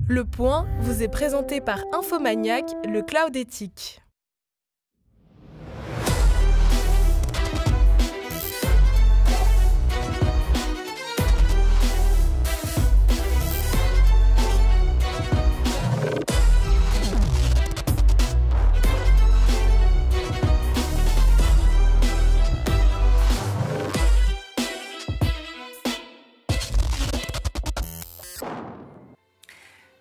Le Point vous est présenté par Infomaniac, le cloud éthique.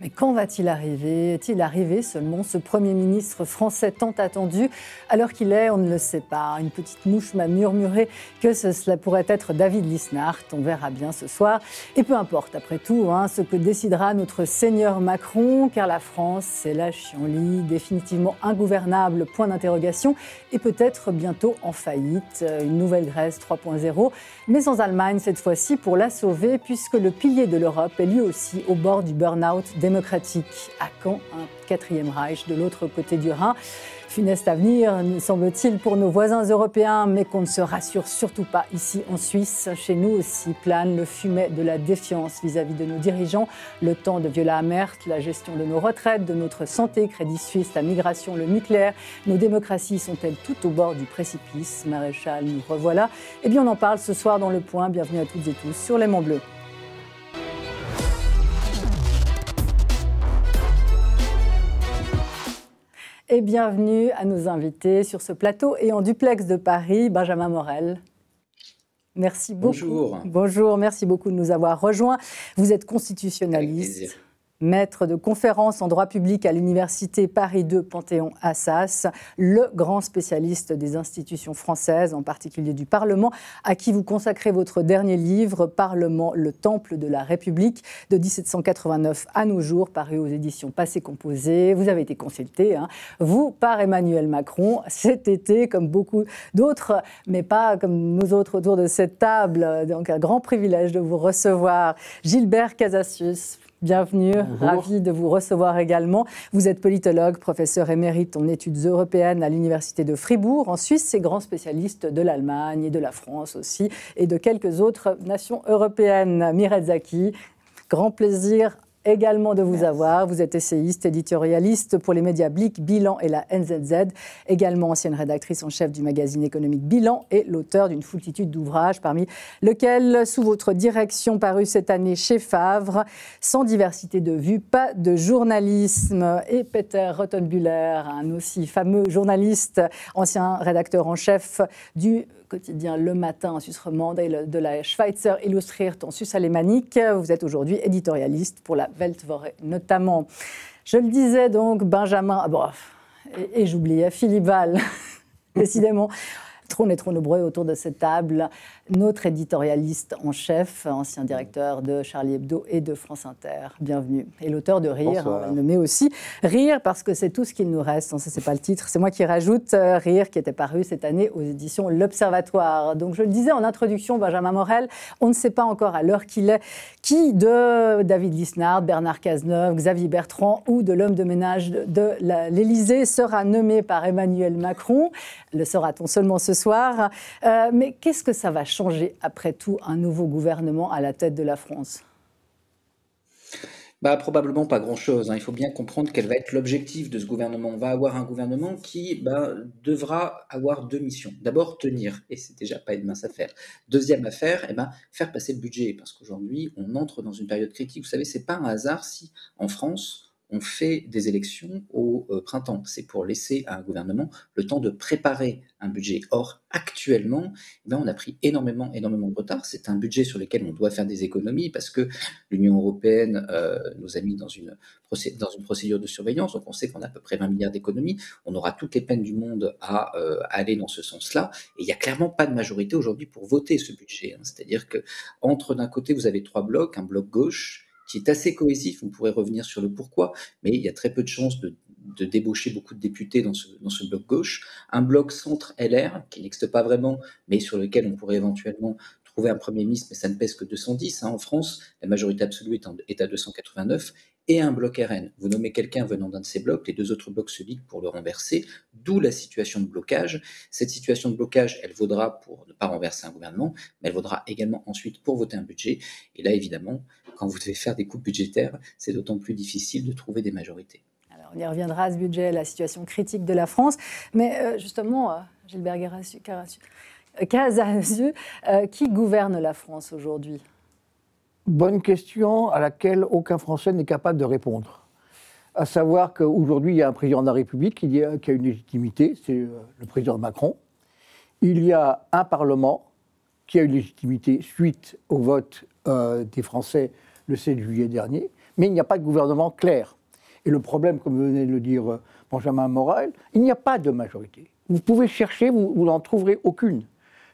Mais quand va-t-il arriver? Est-il arrivé seulement ce Premier ministre français tant attendu? Alors qu'il est, on ne le sait pas. Une petite mouche m'a murmuré que cela pourrait être David Lisnard. On verra bien ce soir. Et peu importe, après tout, ce que décidera notre Seigneur Macron, car la France, c'est la chienlit, définitivement ingouvernable, point d'interrogation, et peut-être bientôt en faillite. Une nouvelle Grèce 3.0, mais sans Allemagne cette fois-ci pour la sauver, puisque le pilier de l'Europe est lui aussi au bord du burn-out démocratique. À quand un quatrième Reich de l'autre côté du Rhin? Funeste avenir, semble-t-il, pour nos voisins européens, mais qu'on ne se rassure surtout pas ici en Suisse. Chez nous aussi plane le fumet de la défiance vis-à-vis de nos dirigeants. Le temps de Viola Amherst, la gestion de nos retraites, de notre santé, Crédit Suisse, la migration, le nucléaire. Nos démocraties sont-elles tout au bord du précipice? Maréchal, nous revoilà. Eh bien, on en parle ce soir dans Le Point. Bienvenue à toutes et tous sur L'Aimant Bleu. Et bienvenue à nos invités sur ce plateau et en duplex de Paris, Benjamin Morel. Merci beaucoup. Bonjour. Bonjour, merci beaucoup de nous avoir rejoints. Vous êtes constitutionnaliste, maître de conférences en droit public à l'université Paris II Panthéon-Assas, le grand spécialiste des institutions françaises, en particulier du Parlement, à qui vous consacrez votre dernier livre, Parlement, le temple de la République, de 1789 à nos jours, paru aux éditions Passé Composé. Vous avez été consulté, vous, par Emmanuel Macron, cet été, comme beaucoup d'autres, mais pas comme nous autres autour de cette table. Donc un grand privilège de vous recevoir. Gilbert Casassius. Bienvenue, ravi de vous recevoir également. Vous êtes politologue, professeur émérite en études européennes à l'université de Fribourg, en Suisse, et grand spécialiste de l'Allemagne et de la France aussi, et de quelques autres nations européennes. Mireille Zaki, grand plaisir également de vous avoir. Vous êtes essayiste, éditorialiste pour les médias Blick, Bilan et la NZZ, également ancienne rédactrice en chef du magazine économique Bilan et l'auteur d'une foultitude d'ouvrages, parmi lesquels, sous votre direction, paru cette année chez Favre, Sans diversité de vues, pas de journalisme. Et Peter Rottenbühler, un aussi fameux journaliste, ancien rédacteur en chef du quotidien Le Matin en Suisse romande et de la Schweizer Illustriert en Suisse alémanique. Vous êtes aujourd'hui éditorialiste pour la Weltwoche notamment. Je le disais donc, Benjamin, et j'oubliais, Philippe Val, décidément. On est trop nombreux autour de cette table. Notre éditorialiste en chef, ancien directeur de Charlie Hebdo et de France Inter. Bienvenue. Et l'auteur de Rire, nommé aussi Rire, parce que c'est tout ce qu'il nous reste. Ça, c'est pas le titre, c'est moi qui rajoute Rire, qui était paru cette année aux éditions L'Observatoire. Donc, je le disais en introduction, Benjamin Morel, on ne sait pas encore à l'heure qu'il est qui de David Lisnard, Bernard Cazeneuve, Xavier Bertrand ou de l'homme de ménage de l'Élysée sera nommé par Emmanuel Macron. Le saura-t-on seulement ce soir. Mais qu'est-ce que ça va changer, après tout, un nouveau gouvernement à la tête de la France ? Probablement pas grand-chose. Il faut bien comprendre quel va être l'objectif de ce gouvernement. On va avoir un gouvernement qui devra avoir deux missions. D'abord, tenir, et c'est déjà pas une mince affaire. Deuxième affaire, faire passer le budget, parce qu'aujourd'hui, on entre dans une période critique. Vous savez, c'est pas un hasard si, en France, on fait des élections au printemps. C'est pour laisser à un gouvernement le temps de préparer un budget. Or, actuellement, on a pris énormément de retard. C'est un budget sur lequel on doit faire des économies parce que l'Union européenne nous a mis dans une procédure de surveillance. Donc, on sait qu'on a à peu près 20 milliards d'économies. On aura toutes les peines du monde à aller dans ce sens-là. Et il n'y a clairement pas de majorité aujourd'hui pour voter ce budget. C'est-à-dire que entre d'un côté, vous avez trois blocs, un bloc gauche, qui est assez cohésif, on pourrait revenir sur le pourquoi, mais il y a très peu de chances de débaucher beaucoup de députés dans ce bloc gauche. Un bloc centre LR, qui n'existe pas vraiment, mais sur lequel on pourrait éventuellement trouver un Premier ministre, mais ça ne pèse que 210 en France, la majorité absolue est à 289, et un bloc RN. Vous nommez quelqu'un venant d'un de ces blocs, les deux autres blocs se liguent pour le renverser, d'où la situation de blocage. Cette situation de blocage, elle vaudra pour ne pas renverser un gouvernement, mais elle vaudra également ensuite pour voter un budget. Et là, évidemment, quand vous devez faire des coupes budgétaires, c'est d'autant plus difficile de trouver des majorités. Alors, on y reviendra à ce budget, la situation critique de la France. Mais justement, Gilbert Cazazieux, qui gouverne la France aujourd'hui ? Bonne question à laquelle aucun Français n'est capable de répondre. À savoir qu'aujourd'hui, il y a un président de la République qui a une légitimité, c'est le président Macron. Il y a un Parlement qui a une légitimité suite au vote des Français le 7 juillet dernier, mais il n'y a pas de gouvernement clair. Et le problème, comme venait de le dire Benjamin Morel, il n'y a pas de majorité. Vous pouvez chercher, vous n'en trouverez aucune.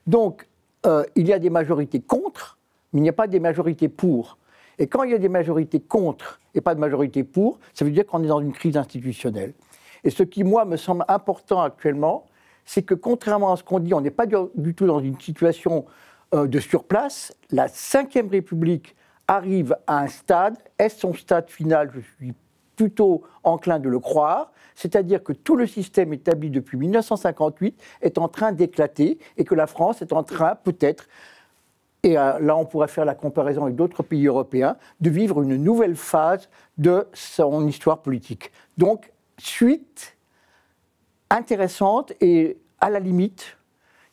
Donc, il y a des majorités contre, mais il n'y a pas des majorités pour. Et quand il y a des majorités contre et pas de majorité pour, ça veut dire qu'on est dans une crise institutionnelle. Et ce qui, moi, me semble important actuellement, c'est que contrairement à ce qu'on dit, on n'est pas du tout dans une situation de surplace. La Ve République arrive à un stade, est-ce son stade final? Je suis plutôt enclin de le croire, c'est-à-dire que tout le système établi depuis 1958 est en train d'éclater et que la France est en train, peut-être, et là on pourrait faire la comparaison avec d'autres pays européens, de vivre une nouvelle phase de son histoire politique. Donc, suite intéressante et à la limite,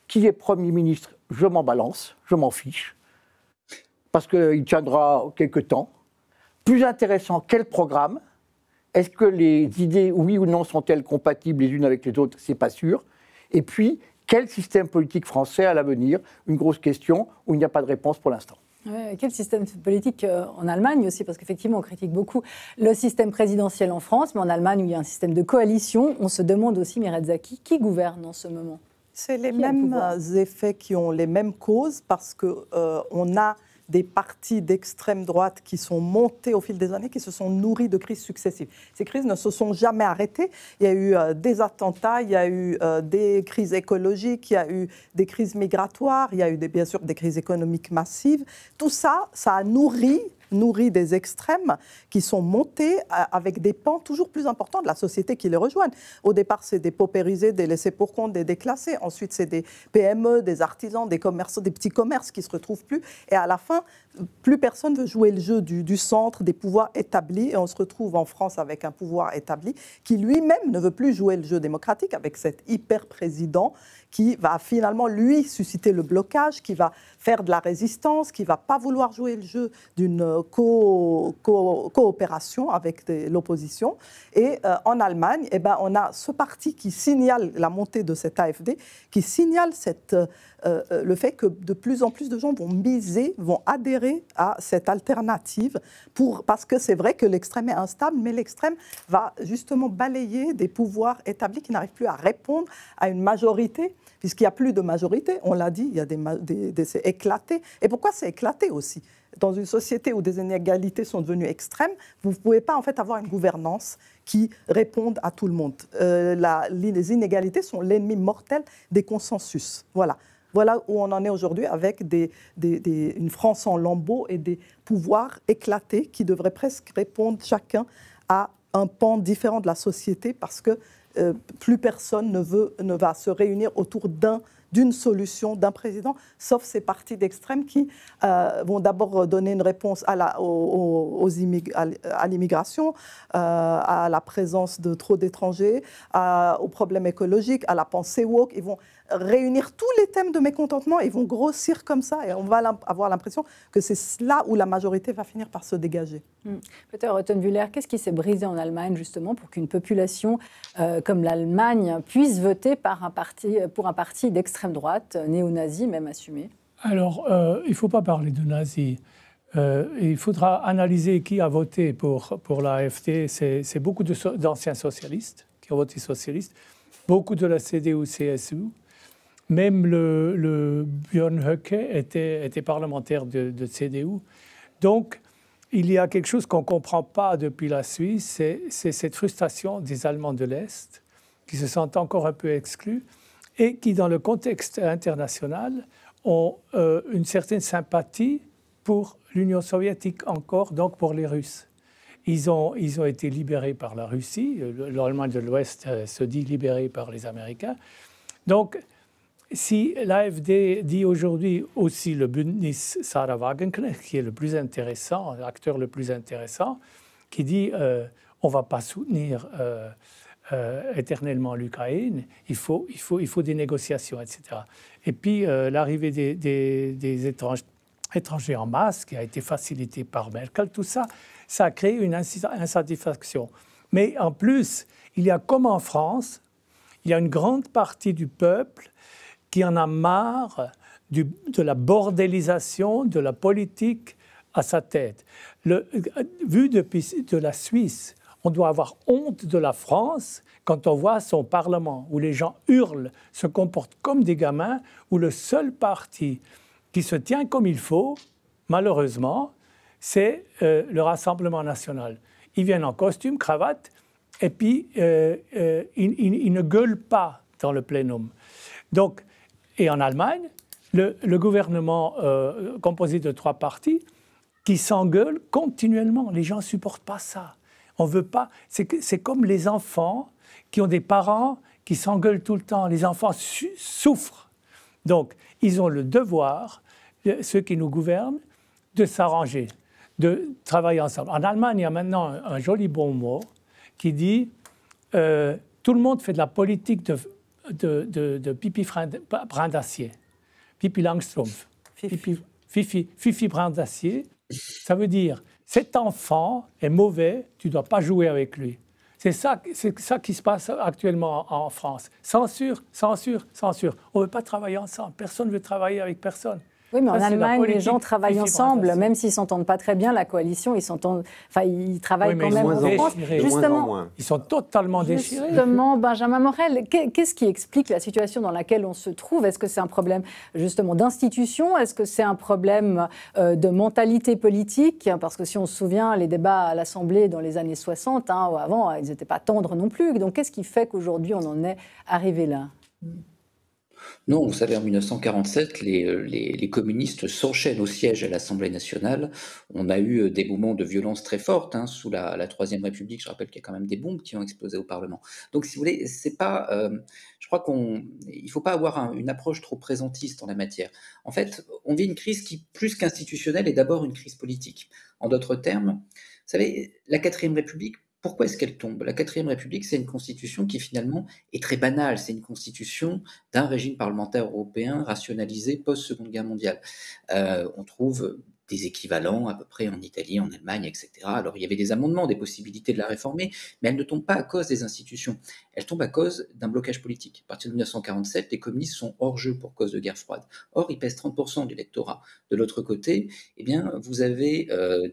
qui est Premier ministre, je m'en balance, je m'en fiche, parce qu'il tiendra quelque temps. Plus intéressant, quel programme? Est-ce que les idées, oui ou non, sont-elles compatibles les unes avec les autres? C'est pas sûr. Et puis, quel système politique français à l'avenir? Une grosse question où il n'y a pas de réponse pour l'instant. Quel système politique en Allemagne aussi? Parce qu'effectivement, on critique beaucoup le système présidentiel en France, mais en Allemagne, où il y a un système de coalition, on se demande aussi, Mireille Zaki, qui gouverne en ce moment? C'est les mêmes effets qui ont les mêmes causes, parce qu'on a des partis d'extrême droite qui sont montés au fil des années, qui se sont nourris de crises successives. Ces crises ne se sont jamais arrêtées. Il y a eu des attentats, il y a eu des crises écologiques, il y a eu des crises migratoires, il y a eu bien sûr des crises économiques massives. Tout ça, ça a nourri des extrêmes qui sont montés avec des pans toujours plus importants de la société qui les rejoignent. Au départ, c'est des paupérisés, des laissés pour compte, des déclassés. Ensuite, c'est des PME, des artisans, des commerçants, des petits commerces qui ne se retrouvent plus. Et à la fin, plus personne ne veut jouer le jeu du centre, des pouvoirs établis. Et on se retrouve en France avec un pouvoir établi qui lui-même ne veut plus jouer le jeu démocratique, avec cet hyper-président qui va finalement, lui, susciter le blocage, qui va faire de la résistance, qui ne va pas vouloir jouer le jeu d'une coopération avec l'opposition. Et en Allemagne, on a ce parti qui signale la montée de cette AfD, qui signale le fait que de plus en plus de gens vont adhérer à cette alternative, parce que c'est vrai que l'extrême est instable, mais l'extrême va justement balayer des pouvoirs établis qui n'arrivent plus à répondre à une majorité, puisqu'il n'y a plus de majorité, on l'a dit, il y a c'est éclaté. Et pourquoi c'est éclaté aussi? Dans une société où des inégalités sont devenues extrêmes, vous ne pouvez pas en fait avoir une gouvernance qui réponde à tout le monde. Les inégalités sont l'ennemi mortel des consensus. Voilà où on en est aujourd'hui, avec une France en lambeaux et des pouvoirs éclatés qui devraient presque répondre chacun à un pan différent de la société, parce que plus personne ne va se réunir autour d'une solution, d'un président, sauf ces partis d'extrême qui vont d'abord donner une réponse à l'immigration, à la présence de trop d'étrangers, aux problèmes écologiques, à la pensée woke. Ils vont réunir tous les thèmes de mécontentement, ils vont grossir comme ça, et on va avoir l'impression que c'est là où la majorité va finir par se dégager. Peter Rottenwüller, qu'est-ce qui s'est brisé en Allemagne justement pour qu'une population comme l'Allemagne puisse voter pour un parti d'extrême droite, néo-nazi même assumé? Alors, il ne faut pas parler de nazis. Il faudra analyser qui a voté pour l'AfD. C'est beaucoup d'anciens socialistes qui ont voté socialiste, beaucoup de la CDU-CSU. Même le Björn Höcke était parlementaire de CDU. Donc, il y a quelque chose qu'on ne comprend pas depuis la Suisse, c'est cette frustration des Allemands de l'Est qui se sentent encore un peu exclus et qui, dans le contexte international, ont une certaine sympathie pour l'Union soviétique encore, donc pour les Russes. Ils ont été libérés par la Russie. L'Allemagne de l'Ouest se dit libérée par les Américains. Donc, si l'AfD dit aujourd'hui aussi le Bündnis Sarah Wagenknecht, qui est le plus intéressant, l'acteur le plus intéressant, qui dit on ne va pas soutenir éternellement l'Ukraine, il faut des négociations, etc. Et puis l'arrivée des étrangers en masse, qui a été facilitée par Merkel, tout ça, ça a créé une insatisfaction. Mais en plus, il y a comme en France, il y a une grande partie du peuple qui en a marre de la bordélisation de la politique à sa tête. Vu depuis de la Suisse, on doit avoir honte de la France quand on voit son Parlement, où les gens hurlent, se comportent comme des gamins, où le seul parti qui se tient comme il faut, malheureusement, c'est le Rassemblement national. Ils viennent en costume, cravate, et puis ils ne gueulent pas dans le plénum. Donc, et en Allemagne, le gouvernement composé de 3 partis qui s'engueulent continuellement. Les gens ne supportent pas ça. On veut pas. C'est comme les enfants qui ont des parents qui s'engueulent tout le temps. Les enfants souffrent. Donc, ils ont le devoir, ceux qui nous gouvernent, de s'arranger, de travailler ensemble. En Allemagne, il y a maintenant un joli bon mot qui dit tout le monde fait de la politique de Pipi brin d'acier. Pipi Langstrumpf. Fifi brin d'acier. Ça veut dire, cet enfant est mauvais, tu ne dois pas jouer avec lui. C'est ça qui se passe actuellement en France. Censure, censure, censure. On ne veut pas travailler ensemble. Personne ne veut travailler avec personne. Oui, mais en Allemagne, les gens travaillent ensemble, même s'ils ne s'entendent pas très bien, la coalition, ils travaillent quand même en France. Justement, ils sont totalement déchirés. Justement, Benjamin Morel, qu'est-ce qui explique la situation dans laquelle on se trouve? Est-ce que c'est un problème justement d'institution? Est-ce que c'est un problème de mentalité politique? Parce que si on se souvient, les débats à l'Assemblée dans les années 60, avant, ils n'étaient pas tendres non plus. Donc qu'est-ce qui fait qu'aujourd'hui, on en est arrivé là? Non, vous savez, en 1947, les communistes s'enchaînent au siège à l'Assemblée nationale. On a eu des moments de violence très fortes sous la Troisième République. Je rappelle qu'il y a quand même des bombes qui ont explosé au Parlement. Donc, si vous voulez, c'est pas. Je crois il ne faut pas avoir une approche trop présentiste en la matière. En fait, on vit une crise qui, plus qu'institutionnelle, est d'abord une crise politique. En d'autres termes, vous savez, la Quatrième République. Pourquoi est-ce qu'elle tombe? La Quatrième République, c'est une constitution qui finalement est très banale. C'est une constitution d'un régime parlementaire européen rationalisé post-Seconde Guerre mondiale. On trouve des équivalents à peu près en Italie, en Allemagne, etc. Alors il y avait des amendements, des possibilités de la réformer, mais elle ne tombe pas à cause des institutions. Elle tombe à cause d'un blocage politique. À partir de 1947, les communistes sont hors jeu pour cause de guerre froide. Or, ils pèsent 30% de l'électorat. De l'autre côté, eh bien, vous avez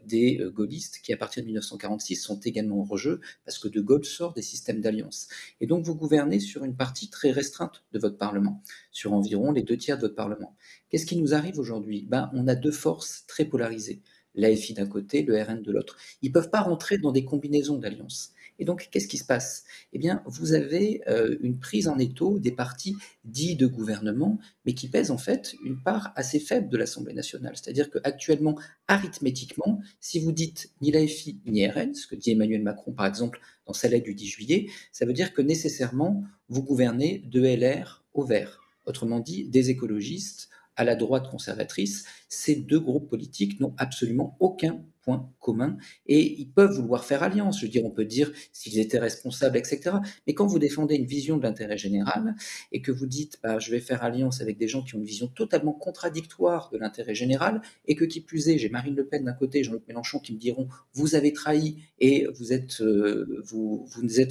des gaullistes qui, à partir de 1946, sont également hors jeu parce que De Gaulle sort des systèmes d'alliance. Et donc, vous gouvernez sur une partie très restreinte de votre Parlement, sur environ les 2/3 de votre Parlement. Qu'est-ce qui nous arrive aujourd'hui? On a 2 forces très polarisées. L'AFI d'un côté, le RN de l'autre. Ils ne peuvent pas rentrer dans des combinaisons d'alliances. Et donc, qu'est-ce qui se passe? Eh bien, vous avez une prise en étau des partis dits de gouvernement, mais qui pèsent en fait une part assez faible de l'Assemblée nationale. C'est-à-dire qu'actuellement, arithmétiquement, si vous dites ni l'AFI ni RN, ce que dit Emmanuel Macron par exemple dans sa lettre du 10 juillet, ça veut dire que nécessairement, vous gouvernez de LR au Vert. Autrement dit, des écologistes à la droite conservatrice, ces 2 groupes politiques n'ont absolument aucun point commun et ils peuvent vouloir faire alliance. Je veux dire, on peut dire s'ils étaient responsables, etc. Mais quand vous défendez une vision de l'intérêt général et que vous dites je vais faire alliance avec des gens qui ont une vision totalement contradictoire de l'intérêt général et que qui plus est, j'ai Marine Le Pen d'un côté et Jean-Luc Mélenchon qui me diront vous avez trahi et vous êtes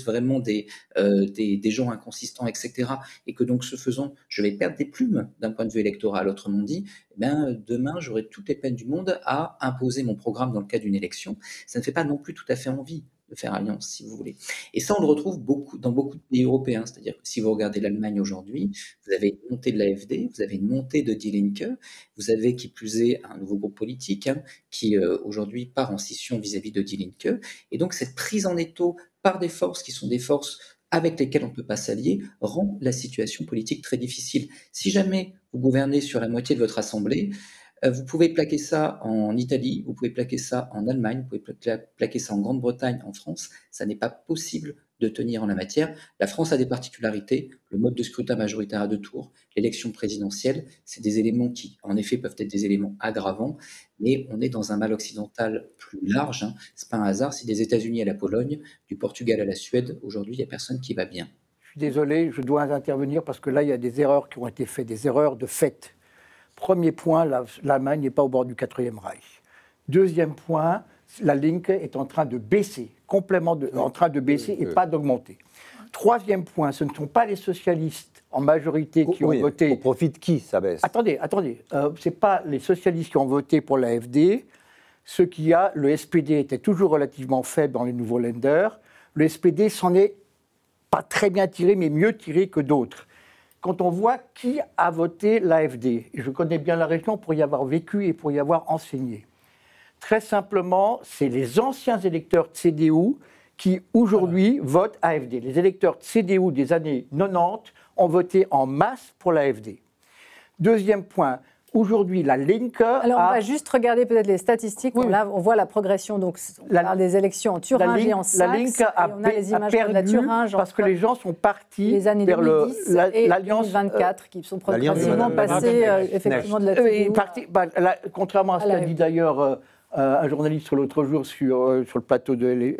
vraiment des gens inconsistants, etc. Et que donc ce faisant, je vais perdre des plumes d'un point de vue électoral. Autrement dit, demain, j'aurai toutes les peines du monde à imposer mon programme dans le cadre d'une élection. Ça ne fait pas non plus tout à fait envie de faire alliance, si vous voulez. Et ça, on le retrouve dans beaucoup de pays européens. C'est-à-dire que si vous regardez l'Allemagne aujourd'hui, vous avez une montée de l'AfD, vous avez une montée de Die Linke, vous avez, qui plus est, un nouveau groupe politique qui aujourd'hui part en scission vis-à-vis de Die Linke. Et donc, cette prise en étau par des forces qui sont des forces avec lesquels on ne peut pas s'allier, rend la situation politique très difficile. Si jamais vous gouvernez sur la moitié de votre assemblée, vous pouvez plaquer ça en Italie, vous pouvez plaquer ça en Allemagne, vous pouvez plaquer ça en Grande-Bretagne, en France. Ça n'est pas possible de tenir en la matière. La France a des particularités, le mode de scrutin majoritaire à 2 tours, l'élection présidentielle, c'est des éléments qui, en effet, peuvent être des éléments aggravants, mais on est dans un mal occidental plus large. Ce n'est pas un hasard, si des États-Unis à la Pologne, du Portugal à la Suède, aujourd'hui, il n'y a personne qui va bien. Je suis désolé, je dois intervenir parce que là, il y a des erreurs qui ont été faites, des erreurs de fait. Premier point, l'Allemagne n'est pas au bord du 4e Reich. Deuxième point, la Linke est en train de baisser, complètement en train de baisser et pas d'augmenter. Troisième point, ce ne sont pas les socialistes en majorité qui ont voté. Au profit de qui ça baisse? Attendez, ce n'est pas les socialistes qui ont voté pour l'AfD. Ce qu'il y a, le SPD était toujours relativement faible dans les nouveaux Länder. Le SPD s'en est pas très bien tiré, mais mieux tiré que d'autres. Quand on voit qui a voté l'AfD, et je connais bien la région pour y avoir vécu et pour y avoir enseigné, très simplement, c'est les anciens électeurs de CDU qui, aujourd'hui, votent AfD. Les électeurs de CDU des années 90 ont voté en masse pour l'AfD. Deuxième point, aujourd'hui, la Linke Alors, on va juste regarder peut-être les statistiques. Oui. Là, on voit la progression. Donc, on parle des élections en Thuringe et en Saxe. La Linke on a les images de la Thuringe parce que les gens sont partis les années vers 2010 et l'Alliance 2024, qui sont progressivement passés effectivement de la CDU. Contrairement à ce qu'a dit d'ailleurs un journaliste l'autre jour sur le plateau de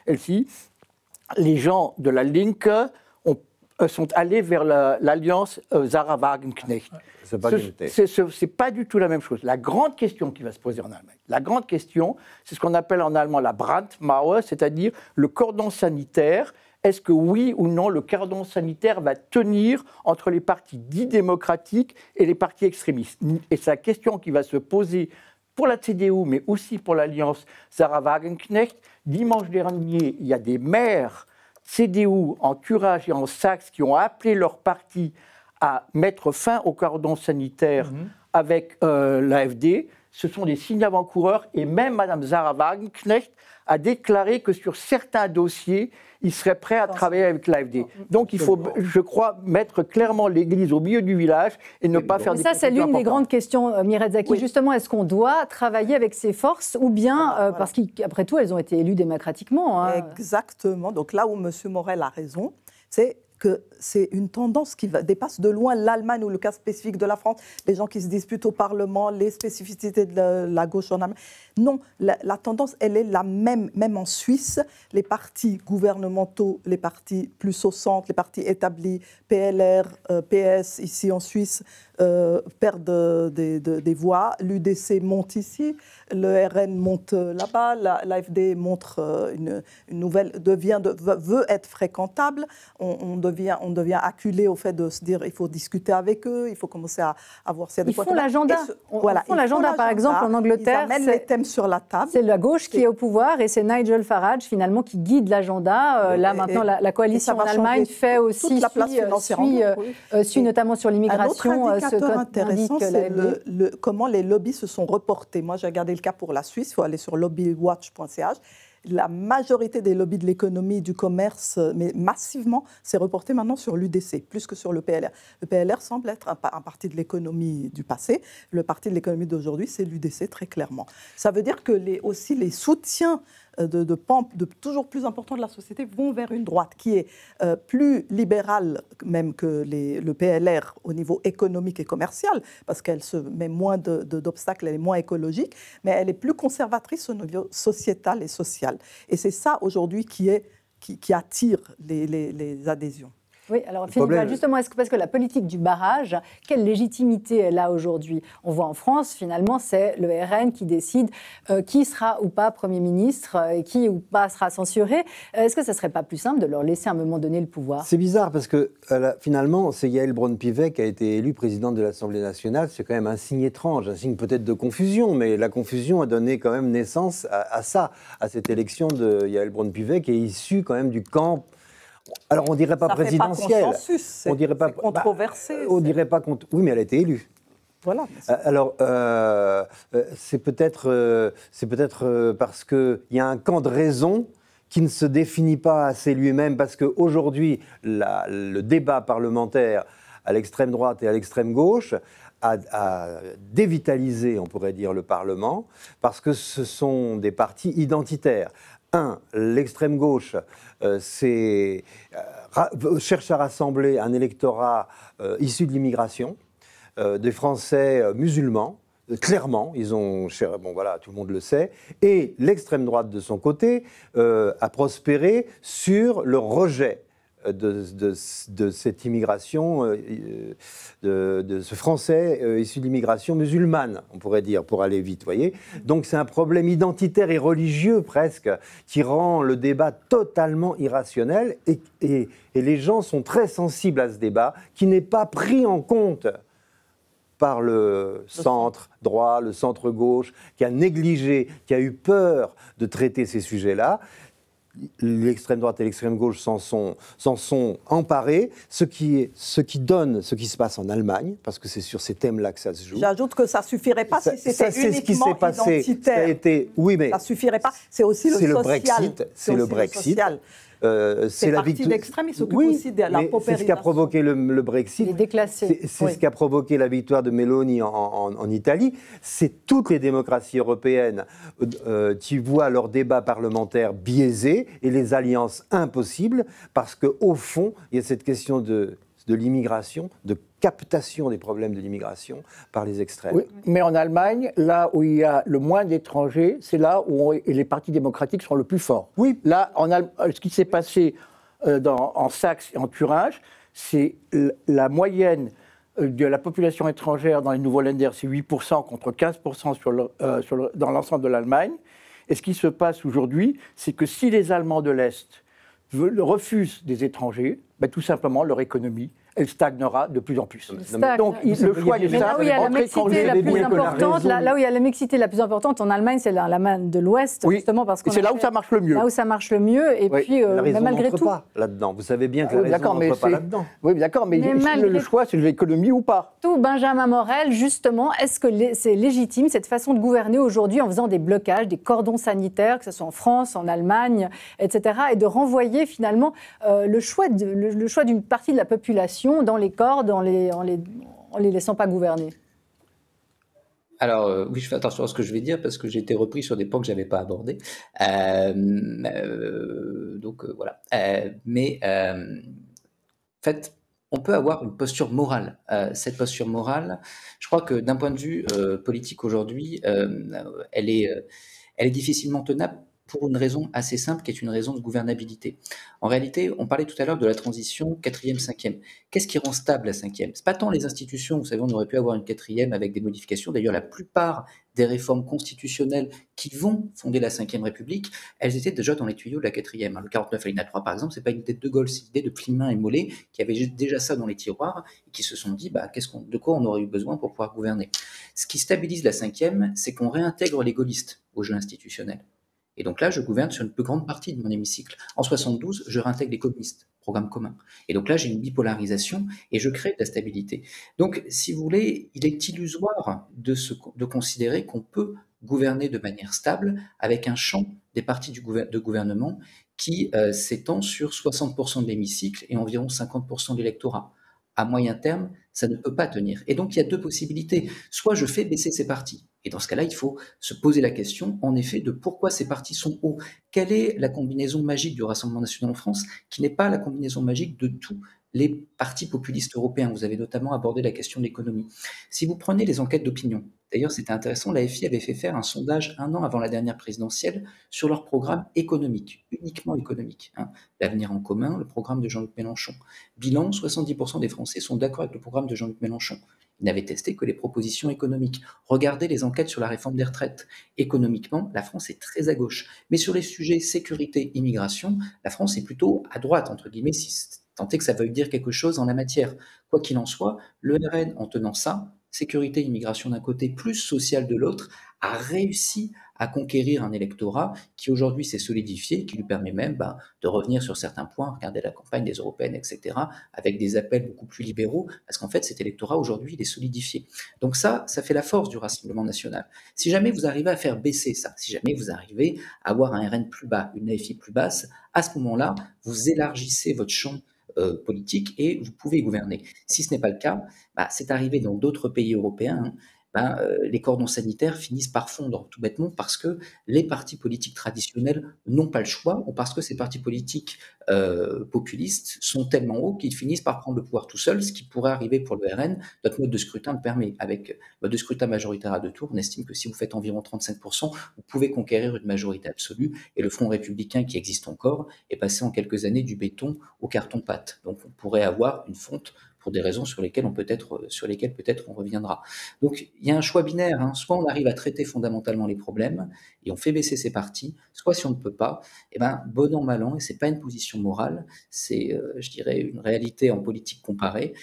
LCI, les gens de la Linke sont allés vers l'alliance Sarah Wagenknecht. C'est pas du tout la même chose. La grande question qui va se poser en Allemagne, la grande question, c'est ce qu'on appelle en allemand la Brandmauer, c'est-à-dire le cordon sanitaire. Est-ce que oui ou non, le cordon sanitaire va tenir entre les partis dits démocratiques et les partis extrémistes? Et c'est la question qui va se poser pour la CDU, mais aussi pour l'alliance Sarah Wagenknecht. Dimanche dernier, il y a des maires CDU en Thuringe et en Saxe qui ont appelé leur parti à mettre fin au cordon sanitaire avec l'AfD. Ce sont des signes avant-coureurs et même Mme Sarah Wagenknecht a déclaré que sur certains dossiers, il serait prêt à travailler avec l'AfD. Donc il faut, je crois, mettre clairement l'église au milieu du village et ne pas faire des conclusions. Ça, c'est l'une des grandes questions, Mireille Zaki. Justement, est-ce qu'on doit travailler avec ces forces ou bien, parce qu'après tout, elles ont été élues démocratiquement. Exactement. Donc là où M. Morel a raison, c'est que c'est une tendance qui dépasse de loin l'Allemagne ou le cas spécifique de la France, les gens qui se disputent au Parlement, les spécificités de la gauche en Allemagne. Non, la tendance, elle est la même. Même en Suisse, les partis gouvernementaux, les partis plus au centre, les partis établis, PLR, PS, ici en Suisse, perdent des voix. L'UDC monte ici, le RN monte là-bas, l'AfD montre une nouvelle, veut être fréquentable. On devient acculé au fait de se dire il faut discuter avec eux, il faut commencer à avoir ces Ils font l'agenda. Ils font l'agenda, par exemple, en Angleterre. Ils amènent les thèmes sur la table. C'est la gauche qui est au pouvoir et c'est Nigel Farage, finalement, qui guide l'agenda. Là, maintenant, la coalition en Allemagne fait aussi, suit notamment sur l'immigration. Un autre indicateur intéressant, c'est comment les lobbies se sont reportés. Moi, j'ai regardé le cas pour la Suisse, il faut aller sur lobbywatch.ch. La majorité des lobbies de l'économie, du commerce, mais massivement, s'est reporté maintenant sur l'UDC, plus que sur le PLR. Le PLR semble être un parti de l'économie du passé. Le parti de l'économie d'aujourd'hui, c'est l'UDC, très clairement. Ça veut dire que aussi les soutiens de toujours plus importants de la société vont vers une droite qui est plus libérale même que le PLR au niveau économique et commercial, parce qu'elle se met moins d'obstacles, elle est moins écologique, mais elle est plus conservatrice au niveau sociétal et social. Et c'est ça aujourd'hui qui attire les adhésions. Oui, alors Philippe, justement, parce que la politique du barrage, quelle légitimité elle a aujourd'hui? On voit en France, finalement, c'est le RN qui décide qui sera ou pas Premier ministre et qui ou pas sera censuré. Est-ce que ça ne serait pas plus simple de leur laisser à un moment donné le pouvoir? C'est bizarre parce que finalement, c'est Yael Braun-Pivet qui a été élue présidente de l'Assemblée nationale. C'est quand même un signe étrange, un signe peut-être de confusion, mais la confusion a donné quand même naissance à cette élection de Yael Braun-Pivet qui est issue quand même du camp. Alors on dirait pas présidentiel, on dirait pas controversé. On dirait pas oui, mais elle a été élue. Voilà. Alors c'est peut-être parce que il y a un camp de raison qui ne se définit pas assez lui-même, parce qu'aujourd'hui, le débat parlementaire à l'extrême droite et à l'extrême gauche a dévitalisé, on pourrait dire, le Parlement, parce que ce sont des partis identitaires. L'extrême gauche cherche à rassembler un électorat issu de l'immigration, des Français musulmans, clairement, bon voilà, tout le monde le sait, et l'extrême droite de son côté a prospéré sur le rejet de cette immigration, de ce Français issu de l'immigration musulmane, on pourrait dire, pour aller vite, voyez. Donc c'est un problème identitaire et religieux presque, qui rend le débat totalement irrationnel, et les gens sont très sensibles à ce débat, qui n'est pas pris en compte par le centre droit, le centre gauche, qui a négligé, qui a eu peur de traiter ces sujets-là. L'extrême droite et l'extrême gauche s'en sont emparés, ce qui donne ce qui se passe en Allemagne, parce que c'est sur ces thèmes-là que ça se joue. J'ajoute que ça ne suffirait pas si c'était uniquement identitaire. Ça a été, oui, mais ça ne suffirait pas, c'est aussi le social. C'est le Brexit. C'est la parti d'extrême, il s'occupe aussi de la paupérisation. C'est ce qui a provoqué le Brexit. Il est déclassé. C'est ce qui a provoqué la victoire de Meloni en Italie. C'est toutes les démocraties européennes qui voient leur débat parlementaire biaisé et les alliances impossibles, parce qu'au fond, il y a cette question de l'immigration, de captation des problèmes de l'immigration par les extrêmes. Oui, mais en Allemagne, là où il y a le moins d'étrangers, c'est là où les partis démocratiques sont le plus forts. Oui. Là, ce qui s'est passé en Saxe et en Thuringe, c'est la moyenne de la population étrangère dans les nouveaux Länder, c'est 8% contre 15% dans l'ensemble de l'Allemagne. Et ce qui se passe aujourd'hui, c'est que si les Allemands de l'Est refusent des étrangers, ben, tout simplement leur économie, elle stagnera de plus en plus. Donc le choix du là où il y a la mixité la plus importante, là où il y a la mixité la plus importante en Allemagne, c'est l'Allemagne de l'Ouest, oui. Justement parce que c'est là où ça marche le mieux. Là où ça marche le mieux, et oui. puis la raison malgré tout. Pas là-dedans. Vous savez bien que la raison n'entre pas là-dedans. Oui, d'accord, mais le choix, c'est l'économie ou pas. Tout, Benjamin Morel, justement, est-ce que c'est légitime cette façon de gouverner aujourd'hui en faisant des blocages, des cordons sanitaires, que ce soit en France, en Allemagne, etc., et de renvoyer finalement le choix d'une partie de la population dans les cordes, en les laissant pas gouverner? Alors, oui, je fais attention à ce que je vais dire parce que j'ai été repris sur des points que je n'avais pas abordés. Donc, voilà. En fait, on peut avoir une posture morale. Cette posture morale, je crois que d'un point de vue politique aujourd'hui, elle est difficilement tenable pour une raison assez simple, qui est une raison de gouvernabilité. En réalité, on parlait tout à l'heure de la transition 4e, 5e. Qu'est-ce qui rend stable la 5e? C'est pas tant les institutions, vous savez, on aurait pu avoir une 4e avec des modifications. D'ailleurs, la plupart des réformes constitutionnelles qui vont fonder la 5e République, elles étaient déjà dans les tuyaux de la 4e. Le 49 alinéa 3, par exemple, c'est pas une idée de De Gaulle, c'est l'idée de Plimin et Mollet qui avaient déjà ça dans les tiroirs et qui se sont dit de quoi on aurait eu besoin pour pouvoir gouverner. Ce qui stabilise la 5e, c'est qu'on réintègre les gaullistes au jeu institutionnel. Et donc là, je gouverne sur une plus grande partie de mon hémicycle. En 72, je réintègre les communistes, programme commun. Et donc là, j'ai une bipolarisation et je crée de la stabilité. Donc, si vous voulez, il est illusoire de considérer qu'on peut gouverner de manière stable avec un champ des partis de gouvernement qui s'étend sur 60% de l'hémicycle et environ 50% de l'électorat. À moyen terme, ça ne peut pas tenir. Et donc, il y a deux possibilités. Soit je fais baisser ces partis. Et dans ce cas-là, il faut se poser la question, en effet, de pourquoi ces partis sont hauts. Quelle est la combinaison magique du Rassemblement national en France, qui n'est pas la combinaison magique de tous les partis populistes européens? Vous avez notamment abordé la question de l'économie. Si vous prenez les enquêtes d'opinion, d'ailleurs, c'était intéressant, l'AFI avait fait faire un sondage 1 an avant la dernière présidentielle sur leur programme économique, uniquement économique. L'avenir en commun, le programme de Jean-Luc Mélenchon. Bilan, 70% des Français sont d'accord avec le programme de Jean-Luc Mélenchon. Ils n'avaient testé que les propositions économiques. Regardez les enquêtes sur la réforme des retraites. Économiquement, la France est très à gauche. Mais sur les sujets sécurité, immigration, la France est plutôt à droite, entre guillemets, si tant est que ça veuille dire quelque chose en la matière. Quoi qu'il en soit, le RN, en tenant ça, sécurité, immigration d'un côté, plus social de l'autre, a réussi à conquérir un électorat qui aujourd'hui s'est solidifié, qui lui permet même de revenir sur certains points, regarder la campagne des européennes, etc., avec des appels beaucoup plus libéraux, parce qu'en fait, cet électorat aujourd'hui, il est solidifié. Donc ça fait la force du Rassemblement national. Si jamais vous arrivez à faire baisser ça, si jamais vous arrivez à avoir un RN plus bas, une AFI plus basse, à ce moment-là, vous élargissez votre champ politique et vous pouvez gouverner. Si ce n'est pas le cas, c'est arrivé dans d'autres pays européens, les cordons sanitaires finissent par fondre tout bêtement parce que les partis politiques traditionnels n'ont pas le choix ou parce que ces partis politiques populistes sont tellement hauts qu'ils finissent par prendre le pouvoir tout seuls, ce qui pourrait arriver pour le RN. Notre mode de scrutin le permet. Avec mode de scrutin majoritaire à 2 tours, on estime que si vous faites environ 35%, vous pouvez conquérir une majorité absolue et le Front républicain qui existe encore est passé en quelques années du béton au carton-pâte. Donc on pourrait avoir une fonte pour des raisons sur lesquelles peut-être on reviendra. Donc il y a un choix binaire, soit on arrive à traiter fondamentalement les problèmes et on fait baisser ces partis, soit si on ne peut pas, bon an mal an, et c'est pas une position morale, c'est je dirais une réalité en politique comparée,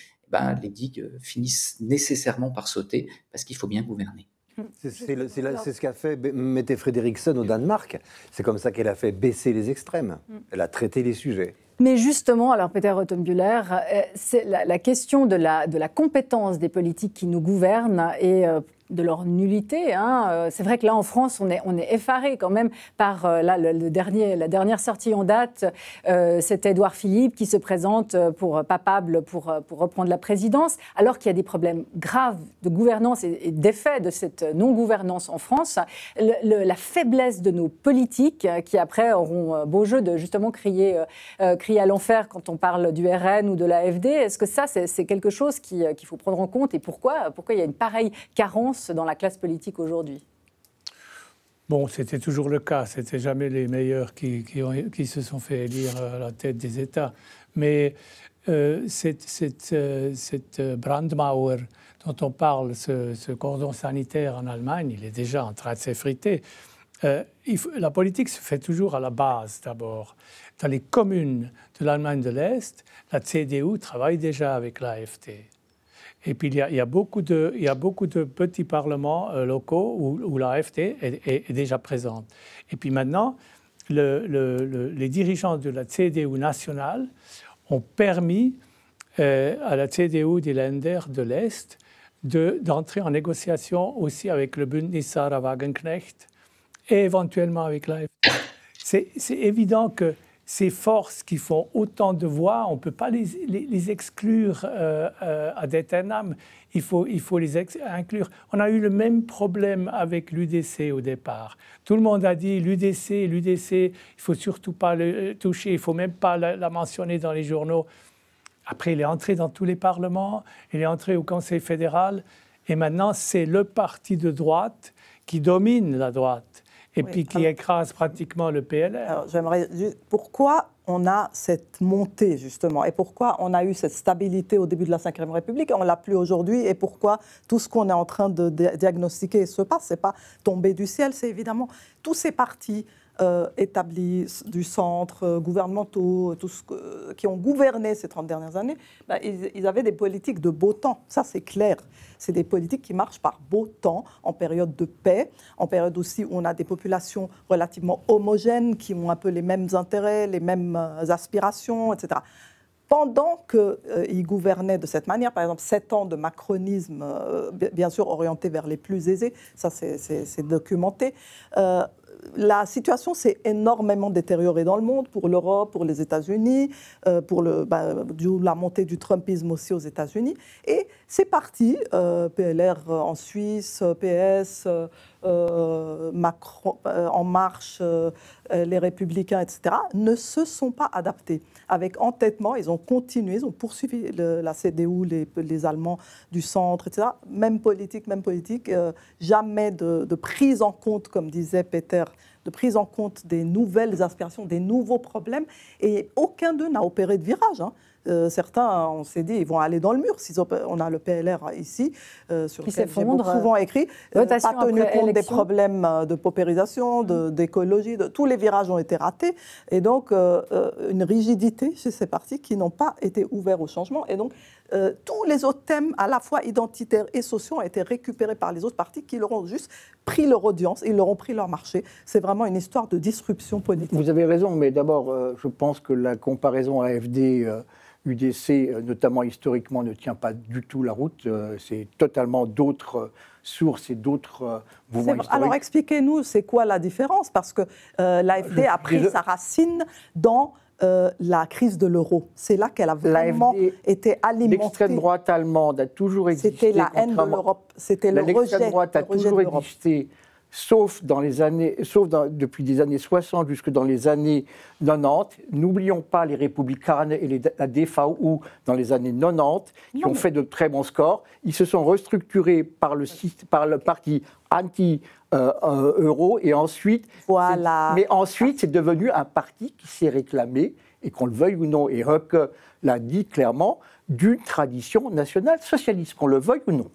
les digues finissent nécessairement par sauter parce qu'il faut bien gouverner. C'est ce qu'a fait Mette Frederiksen au Danemark. C'est comme ça qu'elle a fait baisser les extrêmes. Elle a traité les sujets. Mais justement, alors Peter Rothenbuehler, c'est la question de la compétence des politiques qui nous gouvernent et de leur nullité. C'est vrai que là, en France, on est effaré quand même par la dernière sortie en date. C'est Édouard Philippe qui se présente papable pour reprendre la présidence, alors qu'il y a des problèmes graves de gouvernance et d'effet de cette non-gouvernance en France. La faiblesse de nos politiques qui après auront beau jeu de justement crier à l'enfer quand on parle du RN ou de l'AfD. Est-ce que ça, c'est quelque chose qu'il faut prendre en compte et pourquoi il y a une pareille carence dans la classe politique aujourd'hui? Bon, c'était toujours le cas. C'était jamais les meilleurs qui se sont fait élire à la tête des États. Mais cette Brandmauer dont on parle, ce cordon sanitaire en Allemagne, il est déjà en train de s'effriter. La politique se fait toujours à la base d'abord. Dans les communes de l'Allemagne de l'Est, la CDU travaille déjà avec l'AfD. Et puis il y a beaucoup de petits parlements locaux où l'AfD est déjà présente. Et puis maintenant, les dirigeants de la CDU nationale ont permis à la CDU des Länder de l'Est d'entrer en négociation aussi avec le Bündnis Sarah Wagenknecht et éventuellement avec l'AfD. C'est évident que ces forces qui font autant de voix, on ne peut pas les exclure ad aeternam. Il faut les inclure. On a eu le même problème avec l'UDC au départ. Tout le monde a dit l'UDC, il ne faut surtout pas le toucher, il ne faut même pas la mentionner dans les journaux. Après, il est entré dans tous les parlements, il est entré au Conseil fédéral, et maintenant, c'est le parti de droite qui domine la droite. Et puis qui écrase pratiquement le PLR. Alors, j'aimerais juste, pourquoi on a cette montée, justement, et pourquoi on a eu cette stabilité au début de la Ve République, on ne l'a plus aujourd'hui, et pourquoi tout ce qu'on est en train de diagnostiquer se passe, ce n'est pas tombé du ciel, c'est évidemment tous ces partis établis du centre, gouvernementaux, qui ont gouverné ces 30 dernières années, ils avaient des politiques de beau temps, ça c'est clair. C'est des politiques qui marchent par beau temps, en période de paix, en période aussi où on a des populations relativement homogènes, qui ont un peu les mêmes intérêts, les mêmes aspirations, etc. Pendant qu'ils gouvernaient de cette manière, par exemple 7 ans de macronisme, bien sûr orienté vers les plus aisés, ça c'est documenté, la situation s'est énormément détériorée dans le monde, pour l'Europe, pour les États-Unis, pour la montée du Trumpisme aussi aux États-Unis. Et ces partis, PLR en Suisse, PS, Macron, En Marche, les Républicains, etc., ne se sont pas adaptés. Avec entêtement, ils ont continué, ils ont poursuivi la CDU, les Allemands du centre, etc. Même politique, jamais de prise en compte, comme disait Peter, de prise en compte des nouvelles aspirations, des nouveaux problèmes. Et aucun d'eux n'a opéré de virage. certains, on s'est dit, ils vont aller dans le mur. On a le PLR ici, sur lequel j'ai souvent écrit, pas tenu compte des problèmes de paupérisation, d'écologie, tous les virages ont été ratés. Et donc, une rigidité chez ces partis qui n'ont pas été ouverts au changement. Et donc, tous les autres thèmes, à la fois identitaires et sociaux, ont été récupérés par les autres partis qui leur ont juste pris leur audience, ils leur ont pris leur marché. C'est vraiment une histoire de disruption politique. Vous avez raison, mais d'abord, je pense que la comparaison AFD, UDC, notamment historiquement, ne tient pas du tout la route. C'est totalement d'autres sources et d'autres mouvements historiques. Alors expliquez-nous, c'est quoi la différence? Parce que l'AFD a pris sa racine dans la crise de l'euro. C'est là qu'elle a vraiment été alimentée. L'extrême droite allemande a toujours existé. C'était la haine de l'Europe, c'était le rejet. L'extrême droite a toujours existé, sauf depuis les années 60 jusque dans les années 90. N'oublions pas les républicains et la DVU dans les années 90, qui ont fait de très bons scores. Ils se sont restructurés par le parti anti-euro et ensuite, c'est devenu un parti qui s'est réclamé, et qu'on le veuille ou non, et Höcke l'a dit clairement, d'une tradition nationale socialiste, qu'on le veuille ou non.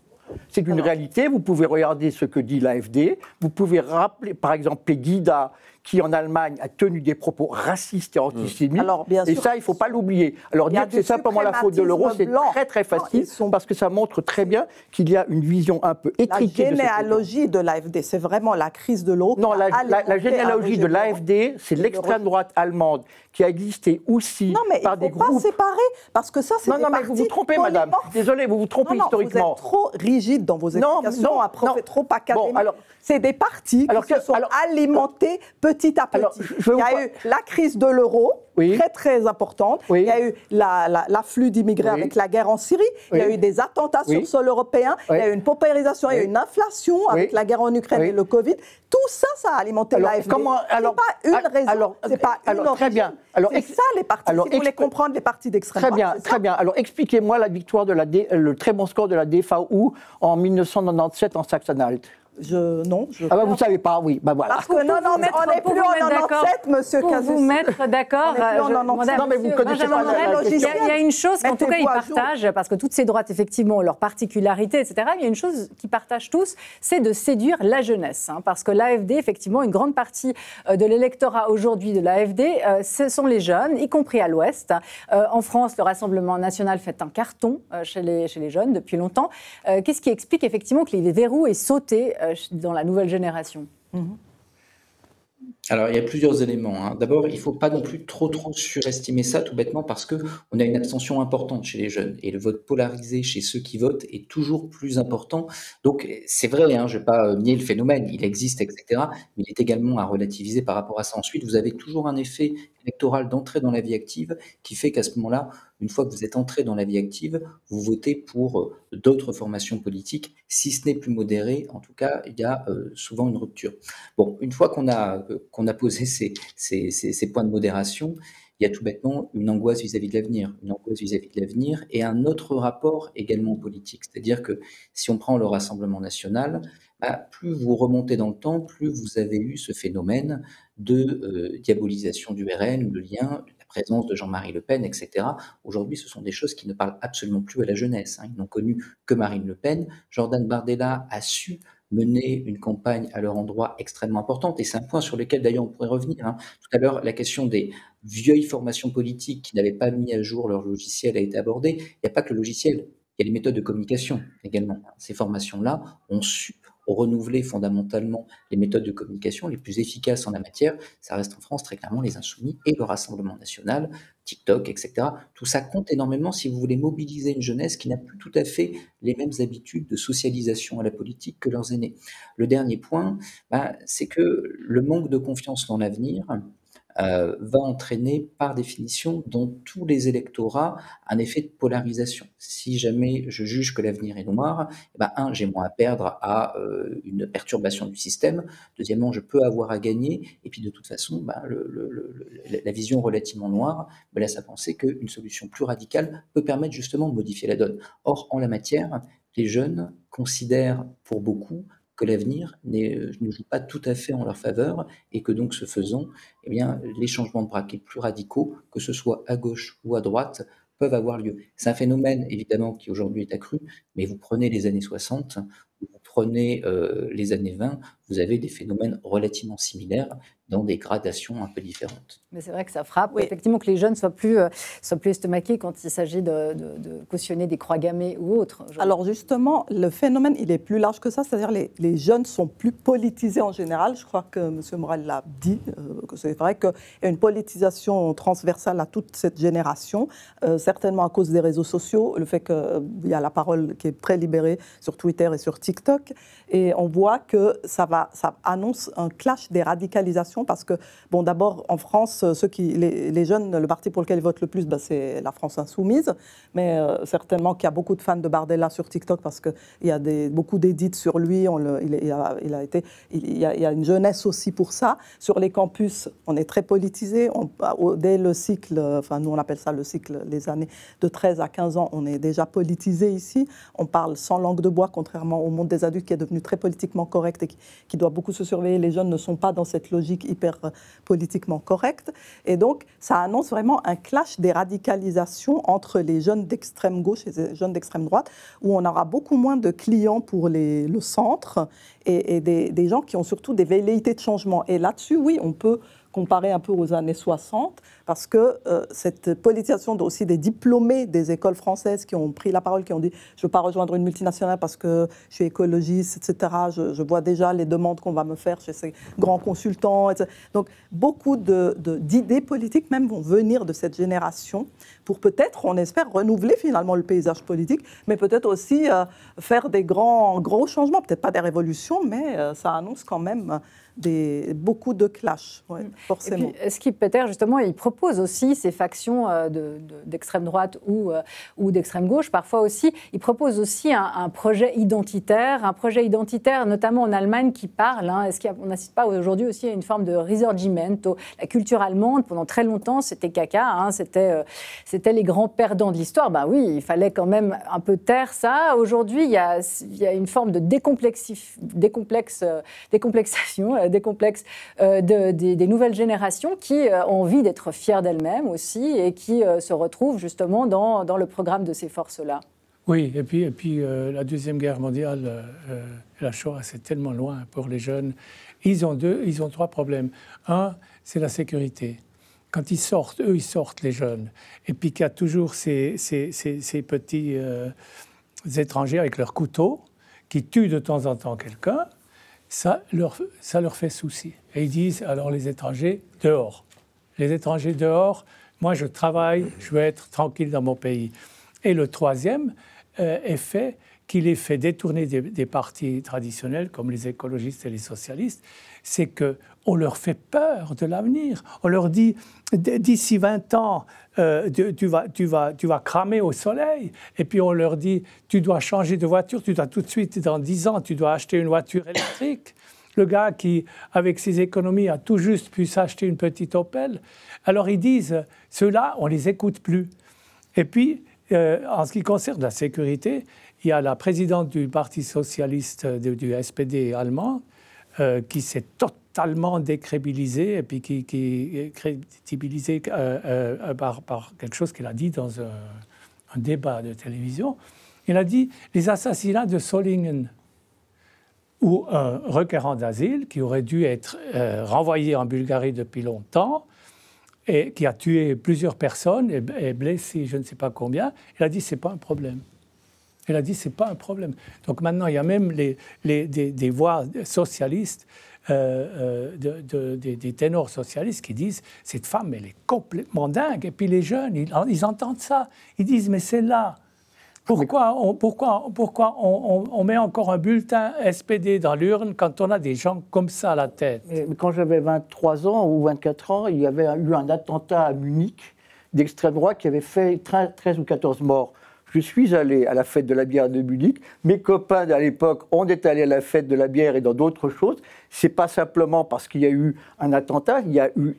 C'est une réalité, vous pouvez regarder ce que dit l'AfD, vous pouvez rappeler par exemple Pegida, qui en Allemagne a tenu des propos racistes et antisémites, et ça il ne faut pas l'oublier. Alors dire que c'est simplement la faute de l'euro, c'est très très facile, parce que ça montre très bien qu'il y a une vision un peu étriquée. La généalogie de l'AfD, c'est vraiment la crise de l'euro. Non, la généalogie de l'AfD, c'est l'extrême droite allemande qui a existé aussi par des groupes... Non, mais il ne faut pas séparer, parce que ça, c'est des partis mais vous vous trompez, madame. Désolé, vous vous trompez historiquement. Vous êtes trop rigide dans vos explications, trop académiques. C'est des partis qui se sont alimentés petit à petit. Il y a eu la crise de l'euro, très très importante. Il y a eu l'afflux d'immigrés avec la guerre en Syrie. Il y a eu des attentats sur le sol européen. Il y a eu une paupérisation, il y a eu une inflation avec la guerre en Ukraine et le Covid. Tout ça, ça a alimenté l'AfD. Ce n'est pas une raison, ce n'est pas une origine. Très bien. C'est ça les partis, si vous voulez comprendre les partis d'extrême droite. Très bien. Alors expliquez-moi la victoire le très bon score de la DVU en 1997 en Saxe-Anhalt. Vous ne savez pas, oui. Voilà. Parce que on n'est plus en 97, monsieur Cazus. Pour vous mettre d'accord, non, mais vous connaissez pas la question. Il y a une chose qu'en tout cas ils partagent, parce que toutes ces droites, effectivement, ont leurs particularités, etc. Mais il y a une chose qu'ils partagent tous, c'est de séduire la jeunesse. Parce que l'AfD, effectivement, une grande partie de l'électorat aujourd'hui de l'AfD, ce sont les jeunes, y compris à l'Ouest. En France, le Rassemblement national fait un carton chez les jeunes depuis longtemps. Qu'est-ce qui explique effectivement que les verrous aient sauté dans la nouvelle génération? Alors, il y a plusieurs éléments. D'abord, il ne faut pas non plus trop surestimer ça, tout bêtement, parce qu'on a une abstention importante chez les jeunes. Et le vote polarisé chez ceux qui votent est toujours plus important. Donc, c'est vrai, je ne vais pas nier le phénomène, il existe, etc. Mais il est également à relativiser par rapport à ça. Ensuite, vous avez toujours un effet électoral d'entrée dans la vie active qui fait qu'à ce moment-là, une fois que vous êtes entré dans la vie active, vous votez pour d'autres formations politiques, si ce n'est plus modéré. En tout cas, il y a souvent une rupture. Bon, une fois qu'on a posé ces points de modération, il y a tout bêtement une angoisse vis-à-vis de l'avenir, et un autre rapport également politique. C'est-à-dire que si on prend le Rassemblement national, plus vous remontez dans le temps, plus vous avez eu ce phénomène de diabolisation du RN, le lien, la présence de Jean-Marie Le Pen, etc. Aujourd'hui, ce sont des choses qui ne parlent absolument plus à la jeunesse. Ils n'ont connu que Marine Le Pen. Jordan Bardella a su mener une campagne à leur endroit extrêmement importante, et c'est un point sur lequel d'ailleurs on pourrait revenir. Tout à l'heure, la question des vieilles formations politiques qui n'avaient pas mis à jour leur logiciel a été abordée. Il n'y a pas que le logiciel, il y a les méthodes de communication également. Ces formations-là ont su renouveler fondamentalement les méthodes de communication les plus efficaces en la matière. Ça reste en France très clairement les Insoumis et le Rassemblement national, TikTok, etc. Tout ça compte énormément si vous voulez mobiliser une jeunesse qui n'a plus tout à fait les mêmes habitudes de socialisation à la politique que leurs aînés. Le dernier point, c'est que le manque de confiance dans l'avenir va entraîner par définition dans tous les électorats un effet de polarisation. Si jamais je juge que l'avenir est noir, j'ai moins à perdre à une perturbation du système. Deuxièmement, je peux avoir à gagner. Et puis de toute façon, la vision relativement noire me laisse à penser qu'une solution plus radicale peut permettre justement de modifier la donne. Or, en la matière, les jeunes considèrent pour beaucoup que l'avenir ne joue pas tout à fait en leur faveur, et que donc, ce faisant, les changements de braquet plus radicaux, que ce soit à gauche ou à droite, peuvent avoir lieu. C'est un phénomène, évidemment, qui aujourd'hui est accru, mais vous prenez les années 60, vous prenez les années 20, vous avez des phénomènes relativement similaires dans des gradations un peu différentes. Mais c'est vrai que ça frappe, effectivement, que les jeunes soient plus estomaqués quand il s'agit de cautionner des croix gammées ou autres. Alors justement, le phénomène, il est plus large que ça, c'est-à-dire les jeunes sont plus politisés en général. Je crois que M. Morel l'a dit, que c'est vrai qu'il y a une politisation transversale à toute cette génération, certainement à cause des réseaux sociaux, le fait qu'il y a la parole qui est très libérée sur Twitter et sur TikTok, et on voit que ça annonce un clash des radicalisations, parce que, bon, d'abord, en France, les jeunes, le parti pour lequel ils votent le plus, c'est la France Insoumise, mais certainement qu'il y a beaucoup de fans de Bardella sur TikTok, parce qu'il y a beaucoup d'édits sur lui, il y a une jeunesse aussi pour ça. Sur les campus, on est très politisé, dès le cycle, enfin nous on appelle ça le cycle, les années de 13 à 15 ans, on est déjà politisé ici, on parle sans langue de bois, contrairement au monde des adultes qui est devenu très politiquement correct et qui doit beaucoup se surveiller. Les jeunes ne sont pas dans cette logique hyper politiquement correcte, et donc ça annonce vraiment un clash des radicalisations entre les jeunes d'extrême gauche et les jeunes d'extrême droite, où on aura beaucoup moins de clients pour le centre et des gens qui ont surtout des velléités de changement. Et là-dessus, oui, on peut comparer un peu aux années 60, parce que cette politisation aussi des diplômés des écoles françaises qui ont pris la parole, qui ont dit « je ne veux pas rejoindre une multinationale parce que je suis écologiste, etc. Je vois déjà les demandes qu'on va me faire chez ces grands consultants, etc. » Donc, beaucoup d'idées politiques même vont venir de cette génération pour peut-être, on espère, renouveler finalement le paysage politique, mais peut-être aussi faire des gros changements, peut-être pas des révolutions, mais ça annonce quand même beaucoup de clashs, forcément. Et puis, Skip Peter, justement, il propose aussi ces factions d'extrême droite ou d'extrême gauche, parfois aussi. Il propose aussi un projet identitaire notamment en Allemagne qui parle. Est-ce qu'on n'assiste pas aujourd'hui aussi à une forme de Risorgimento? La culture allemande, pendant très longtemps, c'était caca, c'était les grands perdants de l'histoire. Ben oui, il fallait quand même un peu taire ça. Aujourd'hui, il y a une forme de décomplexation, des nouvelles générations qui ont envie d'être fières d'elles-mêmes aussi et qui se retrouvent justement dans le programme de ces forces-là. Oui, et puis la Deuxième Guerre mondiale, la Shoah, c'est tellement loin pour les jeunes. Ils ont trois problèmes. Un, c'est la sécurité. Quand ils sortent, les jeunes, et puis qu'il y a toujours ces petits étrangers avec leurs couteaux qui tuent de temps en temps quelqu'un, ça leur fait souci. Et ils disent, alors les étrangers, dehors. Les étrangers dehors, moi je travaille, je veux être tranquille dans mon pays. Et le troisième effet qui les fait détourner des partis traditionnels, comme les écologistes et les socialistes, c'est qu'on leur fait peur de l'avenir. On leur dit, d'ici 20 ans, tu vas cramer au soleil. Et puis on leur dit, tu dois changer de voiture, tu dois tout de suite, dans 10 ans, tu dois acheter une voiture électrique. Le gars qui, avec ses économies, a tout juste pu s'acheter une petite Opel. Alors ils disent, ceux-là, on ne les écoute plus. Et puis, en ce qui concerne la sécurité, il y a la présidente du Parti socialiste du SPD allemand qui s'est totalement décrédibilisée et puis qui est crédibilisée par quelque chose qu'elle a dit dans un débat de télévision. Elle a dit les assassinats de Solingen, où un requérant d'asile qui aurait dû être renvoyé en Bulgarie depuis longtemps et qui a tué plusieurs personnes et blessé je ne sais pas combien, elle a dit c'est pas un problème. Elle a dit c'est pas un problème. Donc maintenant il y a même des voix socialistes, des ténors socialistes qui disent cette femme elle est complètement dingue. Et puis les jeunes ils entendent ça, ils disent mais c'est là. Pourquoi on met encore un bulletin SPD dans l'urne quand on a des gens comme ça à la tête? Quand j'avais 23 ans ou 24 ans, il y avait eu un attentat à Munich d'extrême droite qui avait fait 13 ou 14 morts. Je suis allé à la fête de la bière de Munich. Mes copains à l'époque, on est allés à la fête de la bière et dans d'autres choses. C'est pas simplement parce qu'il y a eu un attentat,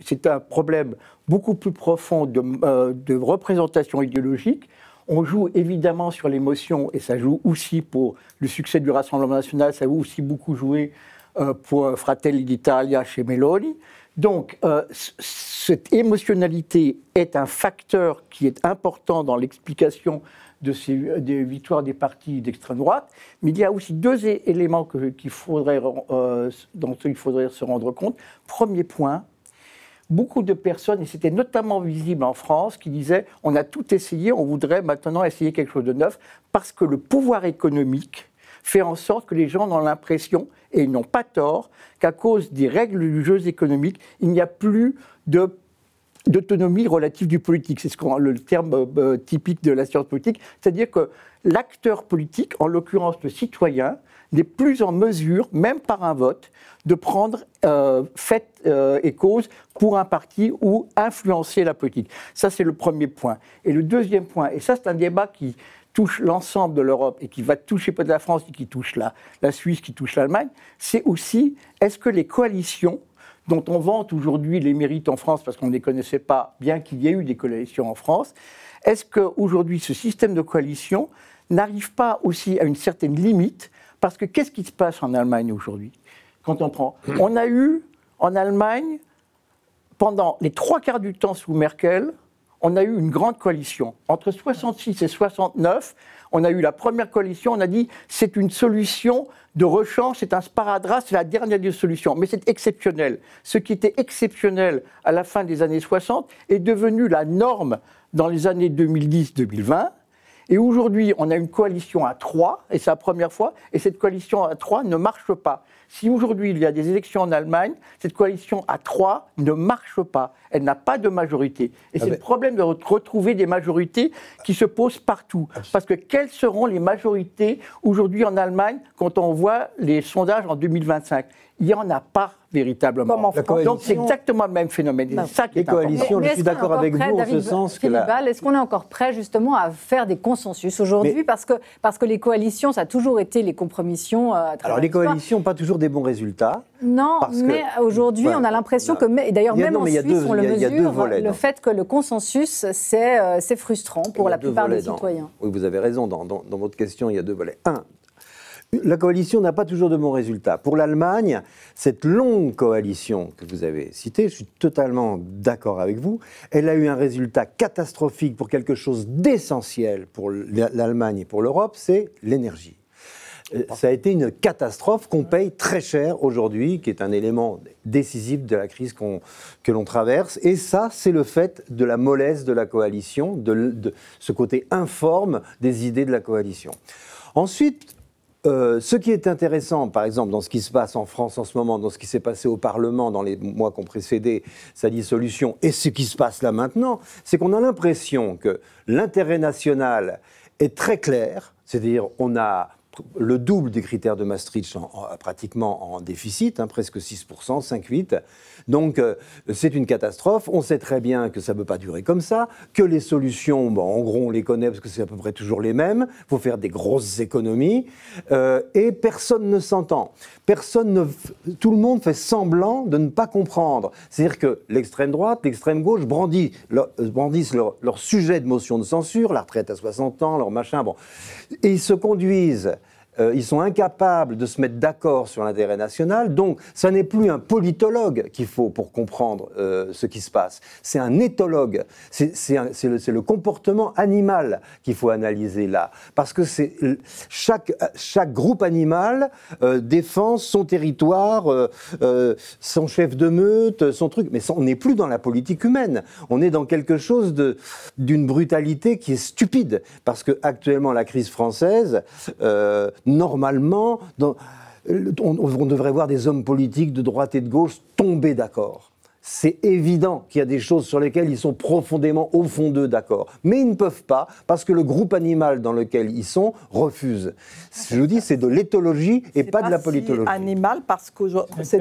c'est un problème beaucoup plus profond de représentation idéologique. On joue évidemment sur l'émotion et ça joue aussi pour le succès du Rassemblement national, ça a aussi beaucoup joué pour Fratelli d'Italia chez Meloni. Donc, cette émotionnalité est un facteur qui est important dans l'explication des victoires des partis d'extrême droite, mais il y a aussi deux éléments dont il faudrait se rendre compte. Premier point, beaucoup de personnes, et c'était notamment visible en France, qui disaient « on a tout essayé, on voudrait maintenant essayer quelque chose de neuf », parce que le pouvoir économique fait en sorte que les gens ont l'impression, et ils n'ont pas tort, qu'à cause des règles du jeu économique, il n'y a plus d'autonomie relative du politique. C'est le terme typique de la science politique. C'est-à-dire que l'acteur politique, en l'occurrence le citoyen, n'est plus en mesure, même par un vote, de prendre fait et cause pour un parti ou influencer la politique. Ça, c'est le premier point. Et le deuxième point, et ça, c'est un débat qui touche l'ensemble de l'Europe et qui va toucher peut-être la France et qui touche la Suisse, qui touche l'Allemagne, c'est aussi, est-ce que les coalitions dont on vante aujourd'hui les mérites en France, parce qu'on ne les connaissait pas, bien qu'il y ait eu des coalitions en France, est-ce qu'aujourd'hui, ce système de coalition n'arrive pas aussi à une certaine limite? Parce que qu'est-ce qui se passe en Allemagne aujourd'hui? Quand on a eu en Allemagne, pendant les 3/4 du temps sous Merkel, on a eu une grande coalition. Entre 66 et 69, on a eu la première coalition, on a dit c'est une solution de rechange, c'est un sparadrap, c'est la dernière des solutions. Mais c'est exceptionnel. Ce qui était exceptionnel à la fin des années 60 est devenu la norme dans les années 2010-2020. Et aujourd'hui, on a une coalition à 3, et c'est la première fois, et cette coalition à 3 ne marche pas. Si aujourd'hui il y a des élections en Allemagne, cette coalition à 3 ne marche pas. Elle n'a pas de majorité. Et c'est le problème de retrouver des majorités qui se posent partout. Parce que quelles seront les majorités aujourd'hui en Allemagne quand on voit les sondages en 2025 ? Il n'y en a pas véritablement. Donc c'est exactement le même phénomène. C'est ça qui est coalitions, je suis d'accord avec vous en ce sens que est-ce qu'on est encore prêt justement à faire des consensus aujourd'hui, parce que les coalitions, ça a toujours été les compromissions. Alors les coalitions, pas toujours des bons résultats. Non, mais aujourd'hui, on a l'impression que, et d'ailleurs même en Suisse, on le mesure, le fait que le consensus, c'est frustrant pour la plupart des citoyens. Oui, vous avez raison. Dans votre question, il y a deux volets. Un, la coalition n'a pas toujours de bons résultats. Pour l'Allemagne, cette longue coalition que vous avez citée, je suis totalement d'accord avec vous, elle a eu un résultat catastrophique pour quelque chose d'essentiel pour l'Allemagne et pour l'Europe, c'est l'énergie. Ça a été une catastrophe qu'on paye très cher aujourd'hui, qui est un élément décisif de la crise que l'on traverse. Et ça, c'est le fait de la mollesse de la coalition, de ce côté informe des idées de la coalition. Ensuite, ce qui est intéressant, par exemple, dans ce qui se passe en France en ce moment, dans ce qui s'est passé au Parlement dans les mois qui ont précédé sa dissolution, et ce qui se passe là maintenant, c'est qu'on a l'impression que l'intérêt national est très clair, c'est-à-dire on a le double des critères de Maastricht pratiquement en déficit, presque 6%, 5,8%. Donc c'est une catastrophe. On sait très bien que ça ne peut pas durer comme ça, que les solutions, en gros on les connaît parce que c'est à peu près toujours les mêmes. Il faut faire des grosses économies et personne ne s'entend. Tout le monde fait semblant de ne pas comprendre. C'est-à-dire que l'extrême droite, l'extrême gauche brandissent leur sujet de motion de censure, la retraite à 60 ans, leur machin, et ils se conduisent. Ils sont incapables de se mettre d'accord sur l'intérêt national, donc ça n'est plus un politologue qu'il faut pour comprendre ce qui se passe, c'est un éthologue, c'est le comportement animal qu'il faut analyser là, parce que chaque groupe animal défend son territoire, son chef de meute, son truc, mais on n'est plus dans la politique humaine, on est dans quelque chose d'une brutalité qui est stupide, parce que actuellement la crise française, normalement, on devrait voir des hommes politiques de droite et de gauche tomber d'accord. C'est évident qu'il y a des choses sur lesquelles ils sont profondément au fond d'eux d'accord. Mais ils ne peuvent pas, parce que le groupe animal dans lequel ils sont refuse. Je vous dis, c'est de l'éthologie et pas de la politologie. C'est animal parce que c'est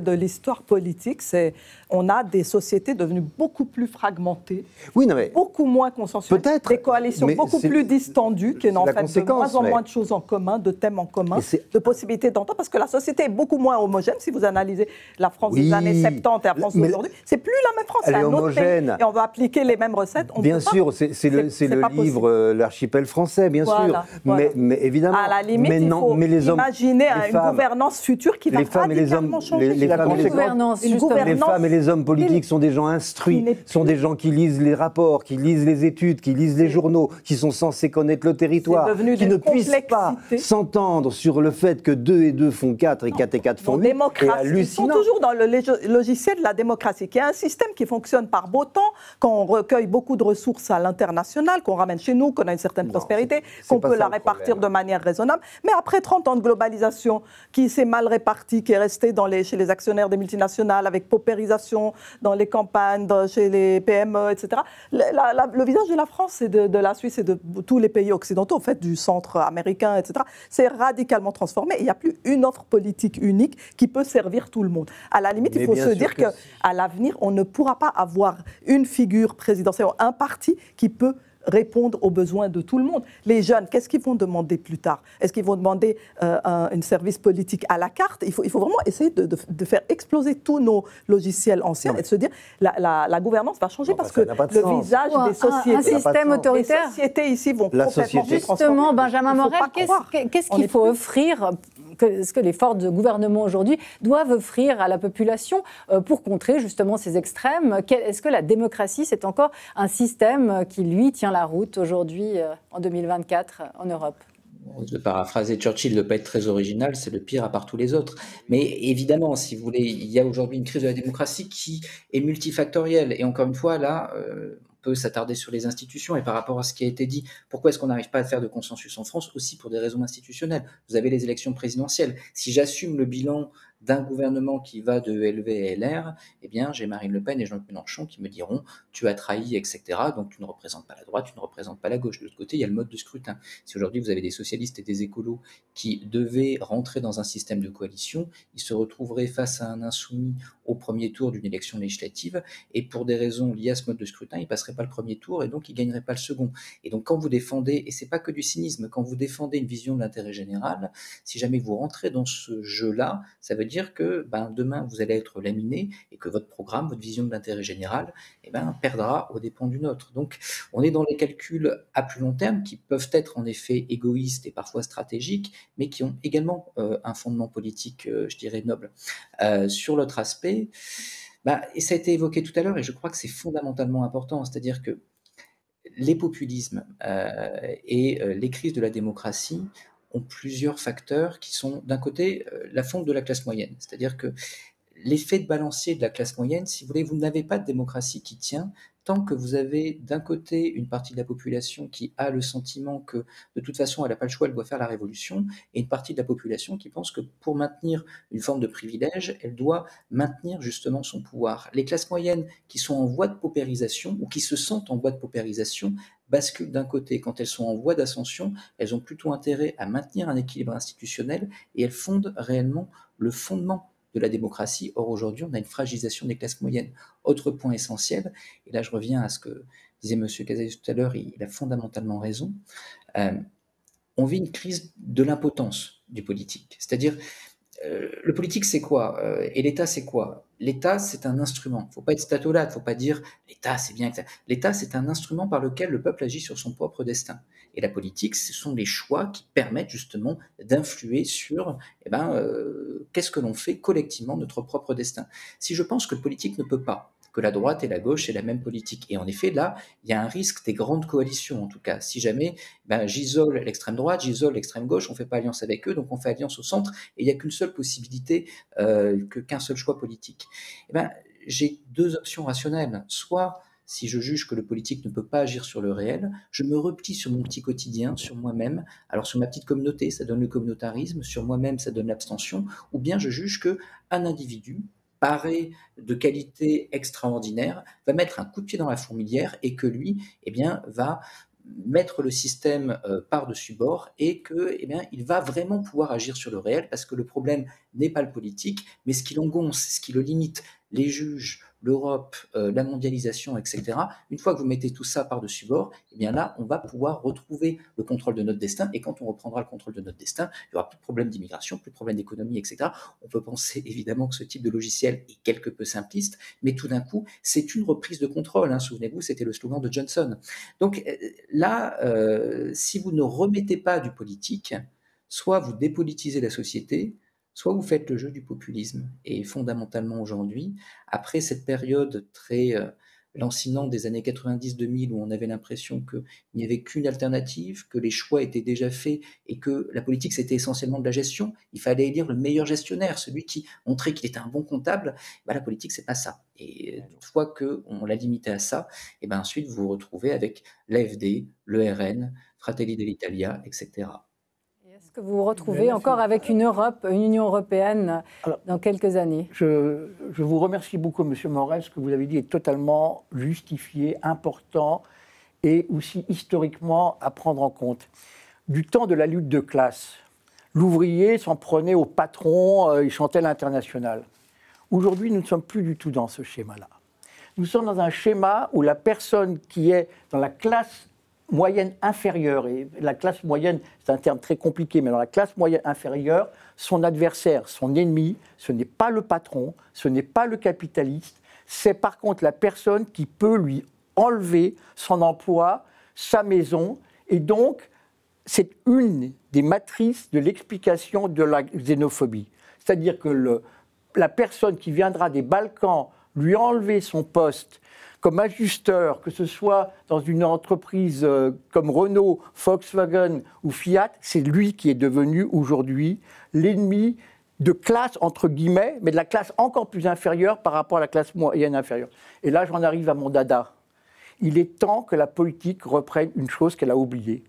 de l'histoire politique. On a des sociétés devenues beaucoup plus fragmentées, beaucoup moins consensuelles, des coalitions beaucoup plus distendues, qui n'ont fait de moins en moins de choses en commun, de thèmes en commun, de possibilités d'entendre, parce que la société est beaucoup moins homogène. Si vous analysez la France des années 70, 70 et la France d'aujourd'hui, c'est plus la même France, c'est elle est un autre pays. homogène. Et on va appliquer les mêmes recettes. Bien sûr, c'est le livre L'archipel français, bien sûr. Mais évidemment. À la limite, il faut imaginer une gouvernance future qui va radicalement changer. Les femmes et les hommes politiques sont des gens instruits, sont des gens qui lisent les rapports, qui lisent les études, qui lisent les journaux, qui sont censés connaître le territoire, qui ne puissent pas s'entendre sur le fait que 2 et 2 font 4 et 4 et 4 font 8. Ils sont toujours dans le logiciel de la démocratie, qui est un système qui fonctionne par beau temps, quand on recueille beaucoup de ressources à l'international, qu'on ramène chez nous, qu'on a une certaine prospérité, qu'on peut la répartir de manière raisonnable. Mais après 30 ans de globalisation, qui s'est mal répartie, qui est restée chez les actionnaires des multinationales, avec paupérisation dans les campagnes, chez les PME, etc. Le visage de la France et de la Suisse et de tous les pays occidentaux, en fait, du centre américain, etc., c'est radicalement transformé. Il n'y a plus une offre politique unique qui peut servir tout le monde. À la limite, il faut se dire qu'à l'avenir, on ne pourra pas avoir une figure présidentielle, un parti qui peut répondre aux besoins de tout le monde. Les jeunes, qu'est-ce qu'ils vont demander plus tard? Est-ce qu'ils vont demander un service politique à la carte? Il faut vraiment essayer de faire exploser tous nos logiciels anciens et de se dire la gouvernance va changer parce que le visage des sociétés... Un système autoritaire. Les sociétés ici vont complètement se transformer. Justement, Benjamin Morel, qu'est-ce qu'il faut offrir, ce que les forces de gouvernement aujourd'hui doivent offrir à la population pour contrer justement ces extrêmes? Est-ce que la démocratie, c'est encore un système qui, lui, tient la route aujourd'hui, en 2024, en Europe? De paraphraser Churchill, de ne pas être très original, c'est le pire à part tous les autres. Mais évidemment, si vous voulez, il y a aujourd'hui une crise de la démocratie qui est multifactorielle. Et encore une fois, là, on peut s'attarder sur les institutions. Et par rapport à ce qui a été dit, pourquoi est-ce qu'on n'arrive pas à faire de consensus en France? Aussi pour des raisons institutionnelles. Vous avez les élections présidentielles. Si j'assume le bilan d'un gouvernement qui va de LV à LR, eh bien, j'ai Marine Le Pen et Jean-Luc Mélenchon qui me diront « tu as trahi, etc. Donc tu ne représentes pas la droite, tu ne représentes pas la gauche ». De l'autre côté, il y a le mode de scrutin. Si aujourd'hui vous avez des socialistes et des écolos qui devaient rentrer dans un système de coalition, ils se retrouveraient face à un insoumis au premier tour d'une élection législative et pour des raisons liées à ce mode de scrutin, ils ne passeraient pas le premier tour et donc ils ne gagneraient pas le second. Et donc quand vous défendez, et ce n'est pas que du cynisme, quand vous défendez une vision de l'intérêt général, si jamais vous rentrez dans ce jeu-là, ça veut dire que demain vous allez être laminé et que votre programme, votre vision de l'intérêt général perdra aux dépens d'une autre. Donc on est dans les calculs à plus long terme qui peuvent être en effet égoïstes et parfois stratégiques, mais qui ont également un fondement politique, je dirais, noble. Sur l'autre aspect, et ça a été évoqué tout à l'heure et je crois que c'est fondamentalement important, c'est-à-dire que les populismes et les crises de la démocratie ont plusieurs facteurs qui sont, d'un côté, la fonte de la classe moyenne. C'est-à-dire que l'effet de balancier de la classe moyenne, si vous voulez, vous n'avez pas de démocratie qui tient tant que vous avez d'un côté une partie de la population qui a le sentiment que de toute façon elle n'a pas le choix, elle doit faire la révolution, et une partie de la population qui pense que pour maintenir une forme de privilège, elle doit maintenir justement son pouvoir. Les classes moyennes qui sont en voie de paupérisation ou qui se sentent en voie de paupérisation basculent d'un côté. Quand elles sont en voie d'ascension, elles ont plutôt intérêt à maintenir un équilibre institutionnel et elles fondent réellement le fondement de la démocratie. Or, aujourd'hui, on a une fragilisation des classes moyennes. Autre point essentiel, et là je reviens à ce que disait M. Castaldi tout à l'heure, il a fondamentalement raison, on vit une crise de l'impotence du politique. C'est-à-dire, le politique c'est quoi et l'État c'est quoi? L'État c'est un instrument, il ne faut pas être statolade, il ne faut pas dire l'État c'est bien, l'État c'est un instrument par lequel le peuple agit sur son propre destin. Et la politique, ce sont les choix qui permettent justement d'influer sur qu'est-ce que l'on fait collectivement de notre propre destin. Si je pense que le politique ne peut pas, que la droite et la gauche aient la même politique. Et en effet, là, il y a un risque des grandes coalitions, en tout cas. Si jamais j'isole l'extrême droite, j'isole l'extrême gauche, on ne fait pas alliance avec eux, donc on fait alliance au centre, et il n'y a qu'une seule possibilité, qu'un seul choix politique. J'ai deux options rationnelles. Soit, si je juge que le politique ne peut pas agir sur le réel, je me replie sur mon petit quotidien, sur moi-même. Alors sur ma petite communauté, ça donne le communautarisme, sur moi-même, ça donne l'abstention, ou bien je juge qu'un individu, paré de qualité extraordinaire, va mettre un coup de pied dans la fourmilière et que lui, va mettre le système par-dessus bord et que, il va vraiment pouvoir agir sur le réel parce que le problème n'est pas le politique, mais ce qui l'engonce, ce qui le limite, les juges, l'Europe, la mondialisation, etc., une fois que vous mettez tout ça par-dessus bord, eh bien là, on va pouvoir retrouver le contrôle de notre destin. Et quand on reprendra le contrôle de notre destin, il n'y aura plus de problème d'immigration, plus de problème d'économie, etc. On peut penser évidemment que ce type de logiciel est quelque peu simpliste, mais tout d'un coup, c'est une reprise de contrôle. Hein. Souvenez-vous, c'était le slogan de Johnson. Donc là, si vous ne remettez pas du politique, soit vous dépolitisez la société, soit vous faites le jeu du populisme. Et fondamentalement aujourd'hui, après cette période très lancinante des années 90-2000 où on avait l'impression qu'il n'y avait qu'une alternative, que les choix étaient déjà faits et que la politique c'était essentiellement de la gestion, il fallait élire le meilleur gestionnaire, celui qui montrait qu'il était un bon comptable. La politique c'est pas ça. Et une fois qu'on l'a limité à ça, et ensuite vous vous retrouvez avec l'AfD, le RN, Fratelli dell'Italia, etc. Est-ce que vous vous retrouvez encore avec une Europe, une Union européenne dans quelques années? Je vous remercie beaucoup, M. Morel. Ce que vous avez dit est totalement justifié, important et aussi historiquement à prendre en compte. Du temps de la lutte de classe, l'ouvrier s'en prenait au patron, il chantait l'Internationale. Aujourd'hui, nous ne sommes plus du tout dans ce schéma-là. Nous sommes dans un schéma où la personne qui est dans la classe moyenne inférieure, et la classe moyenne, c'est un terme très compliqué, mais dans la classe moyenne inférieure, son adversaire, son ennemi, ce n'est pas le patron, ce n'est pas le capitaliste, c'est par contre la personne qui peut lui enlever son emploi, sa maison, et donc c'est une des matrices de l'explication de la xénophobie. C'est-à-dire que la personne qui viendra des Balkans lui enlever son poste comme ajusteur, que ce soit dans une entreprise comme Renault, Volkswagen ou Fiat, c'est lui qui est devenu aujourd'hui l'ennemi de classe, entre guillemets, mais de la classe encore plus inférieure par rapport à la classe moyenne inférieure. Et là, j'en arrive à mon dada. Il est temps que la politique reprenne une chose qu'elle a oubliée,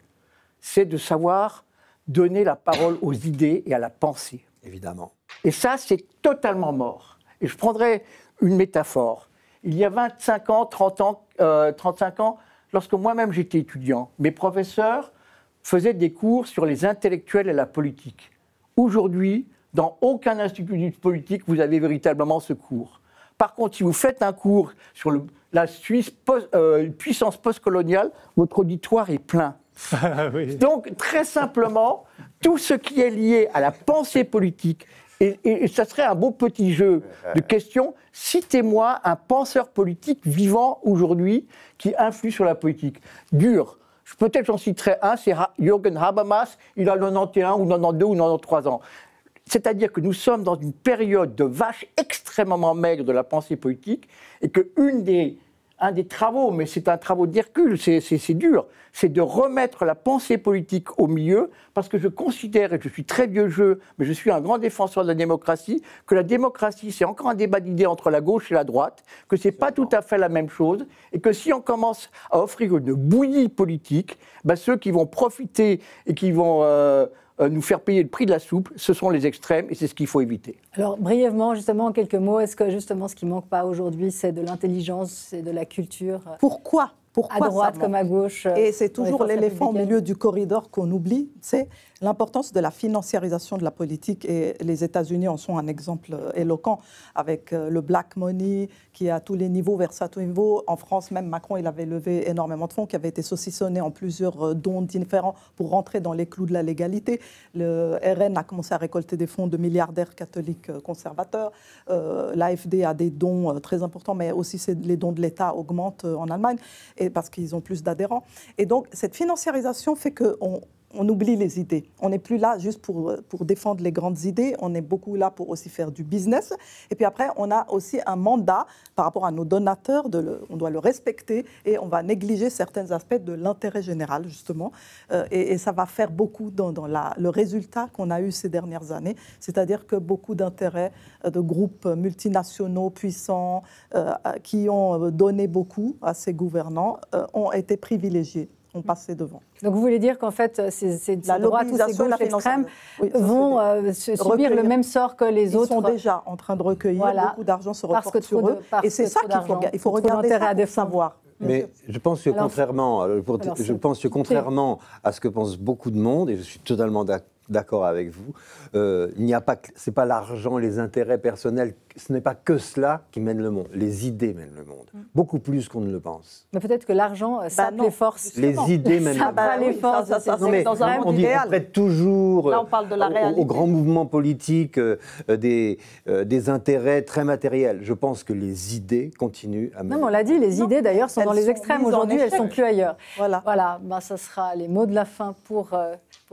c'est de savoir donner la parole aux idées et à la pensée. Évidemment. Et ça, c'est totalement mort. Et je prendrai une métaphore. Il y a 25 ans, 30 ans, 35 ans, lorsque moi-même j'étais étudiant, mes professeurs faisaient des cours sur les intellectuels et la politique. Aujourd'hui, dans aucun institut politique, vous avez véritablement ce cours. Par contre, si vous faites un cours sur la Suisse puissance postcoloniale, votre auditoire est plein. Oui. Donc, très simplement, tout ce qui est lié à la pensée politique, et ça serait un beau petit jeu de questions. Citez-moi un penseur politique vivant aujourd'hui qui influe sur la politique. Dur. Peut-être j'en citerai un, c'est Jürgen Habermas. Il a 91 ou 92 ou 93 ans. C'est-à-dire que nous sommes dans une période de vache extrêmement maigre de la pensée politique et un des travaux, mais c'est un travaux d'Hercule, c'est dur, c'est de remettre la pensée politique au milieu, parce que je considère, et je suis très vieux jeu, mais je suis un grand défenseur de la démocratie, que la démocratie, c'est encore un débat d'idées entre la gauche et la droite, que c'est pas tout à fait la même chose, et que si on commence à offrir une bouillie politique, ceux qui vont profiter et qui vont nous faire payer le prix de la soupe, ce sont les extrêmes, et c'est ce qu'il faut éviter. Alors, brièvement, justement, en quelques mots, est-ce que justement ce qui ne manque pas aujourd'hui, c'est de l'intelligence, c'est de la culture? Pourquoi à droite comme à gauche. Et c'est toujours l'éléphant au milieu du corridor qu'on oublie, c'est l'importance de la financiarisation de la politique. Et les États-Unis en sont un exemple éloquent avec le black money qui est à tous les niveaux, versé à tous les niveaux. En France, même Macron, il avait levé énormément de fonds qui avaient été saucissonnés en plusieurs dons différents pour rentrer dans les clous de la légalité. Le RN a commencé à récolter des fonds de milliardaires catholiques conservateurs. L'AfD a des dons très importants, mais aussi les dons de l'État augmentent en Allemagne. Et parce qu'ils ont plus d'adhérents. Et donc, cette financiarisation fait qu'on oublie les idées. On n'est plus là juste pour défendre les grandes idées, on est beaucoup là pour aussi faire du business. Et puis après, on a aussi un mandat par rapport à nos donateurs, on doit le respecter et on va négliger certains aspects de l'intérêt général, justement. Et ça va faire beaucoup dans le résultat qu'on a eu ces dernières années, c'est-à-dire que beaucoup d'intérêts de groupes multinationaux puissants qui ont donné beaucoup à ces gouvernants ont été privilégiés. On passait devant. Donc vous voulez dire qu'en fait, ces droites ou ces gauches extrêmes vont subir le même sort que les autres? Ils sont déjà en train de recueillir beaucoup d'argent se reporte sur eux. Et c'est ça qu'il faut regarder ça pour savoir. Mais je pense que contrairement à ce que pensent beaucoup de monde, et je suis totalement d'accord avec vous. Il n'y a pas, c'est pas l'argent, les intérêts personnels, ce n'est pas que cela qui mène le monde. Les idées mènent le monde, beaucoup plus qu'on ne le pense. Mais peut-être que l'argent sape les forces. Les idées mènent le monde. Les forces. Non, mais dans un on monde dit, idéal. on prête toujours Là, on parle de la réalité. aux grands mouvements politiques des intérêts très matériels. Je pense que les idées continuent à mener. Non, mais on l'a dit, les idées d'ailleurs sont elles dans les sont extrêmes. mises en Aujourd'hui, elles échec. sont plus ailleurs. Voilà. Ben, ça sera les mots de la fin pour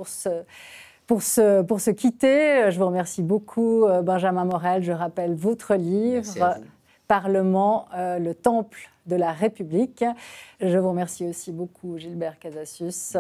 se quitter. Je vous remercie beaucoup, Benjamin Morel. Je rappelle votre livre, Parlement, le temple de la République. Je vous remercie aussi beaucoup, Gilbert Casasus.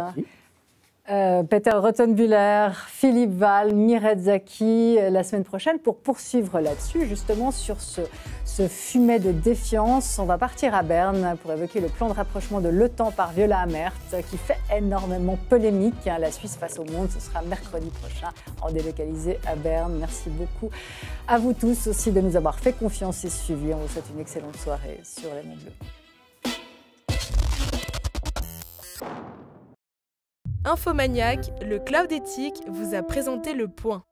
Peter Rothenbuehler, Philippe Val, Mireille Zaki, la semaine prochaine pour poursuivre là-dessus, justement sur ce fumet de défiance. On va partir à Berne pour évoquer le plan de rapprochement de l'OTAN par Viola Amherd qui fait énormément polémique. La Suisse face au monde, ce sera mercredi prochain en délocalisé à Berne. Merci beaucoup à vous tous aussi de nous avoir fait confiance et suivi. On vous souhaite une excellente soirée sur Les Monts Bleus. Infomaniac, le Cloud Éthique vous a présenté Le Point.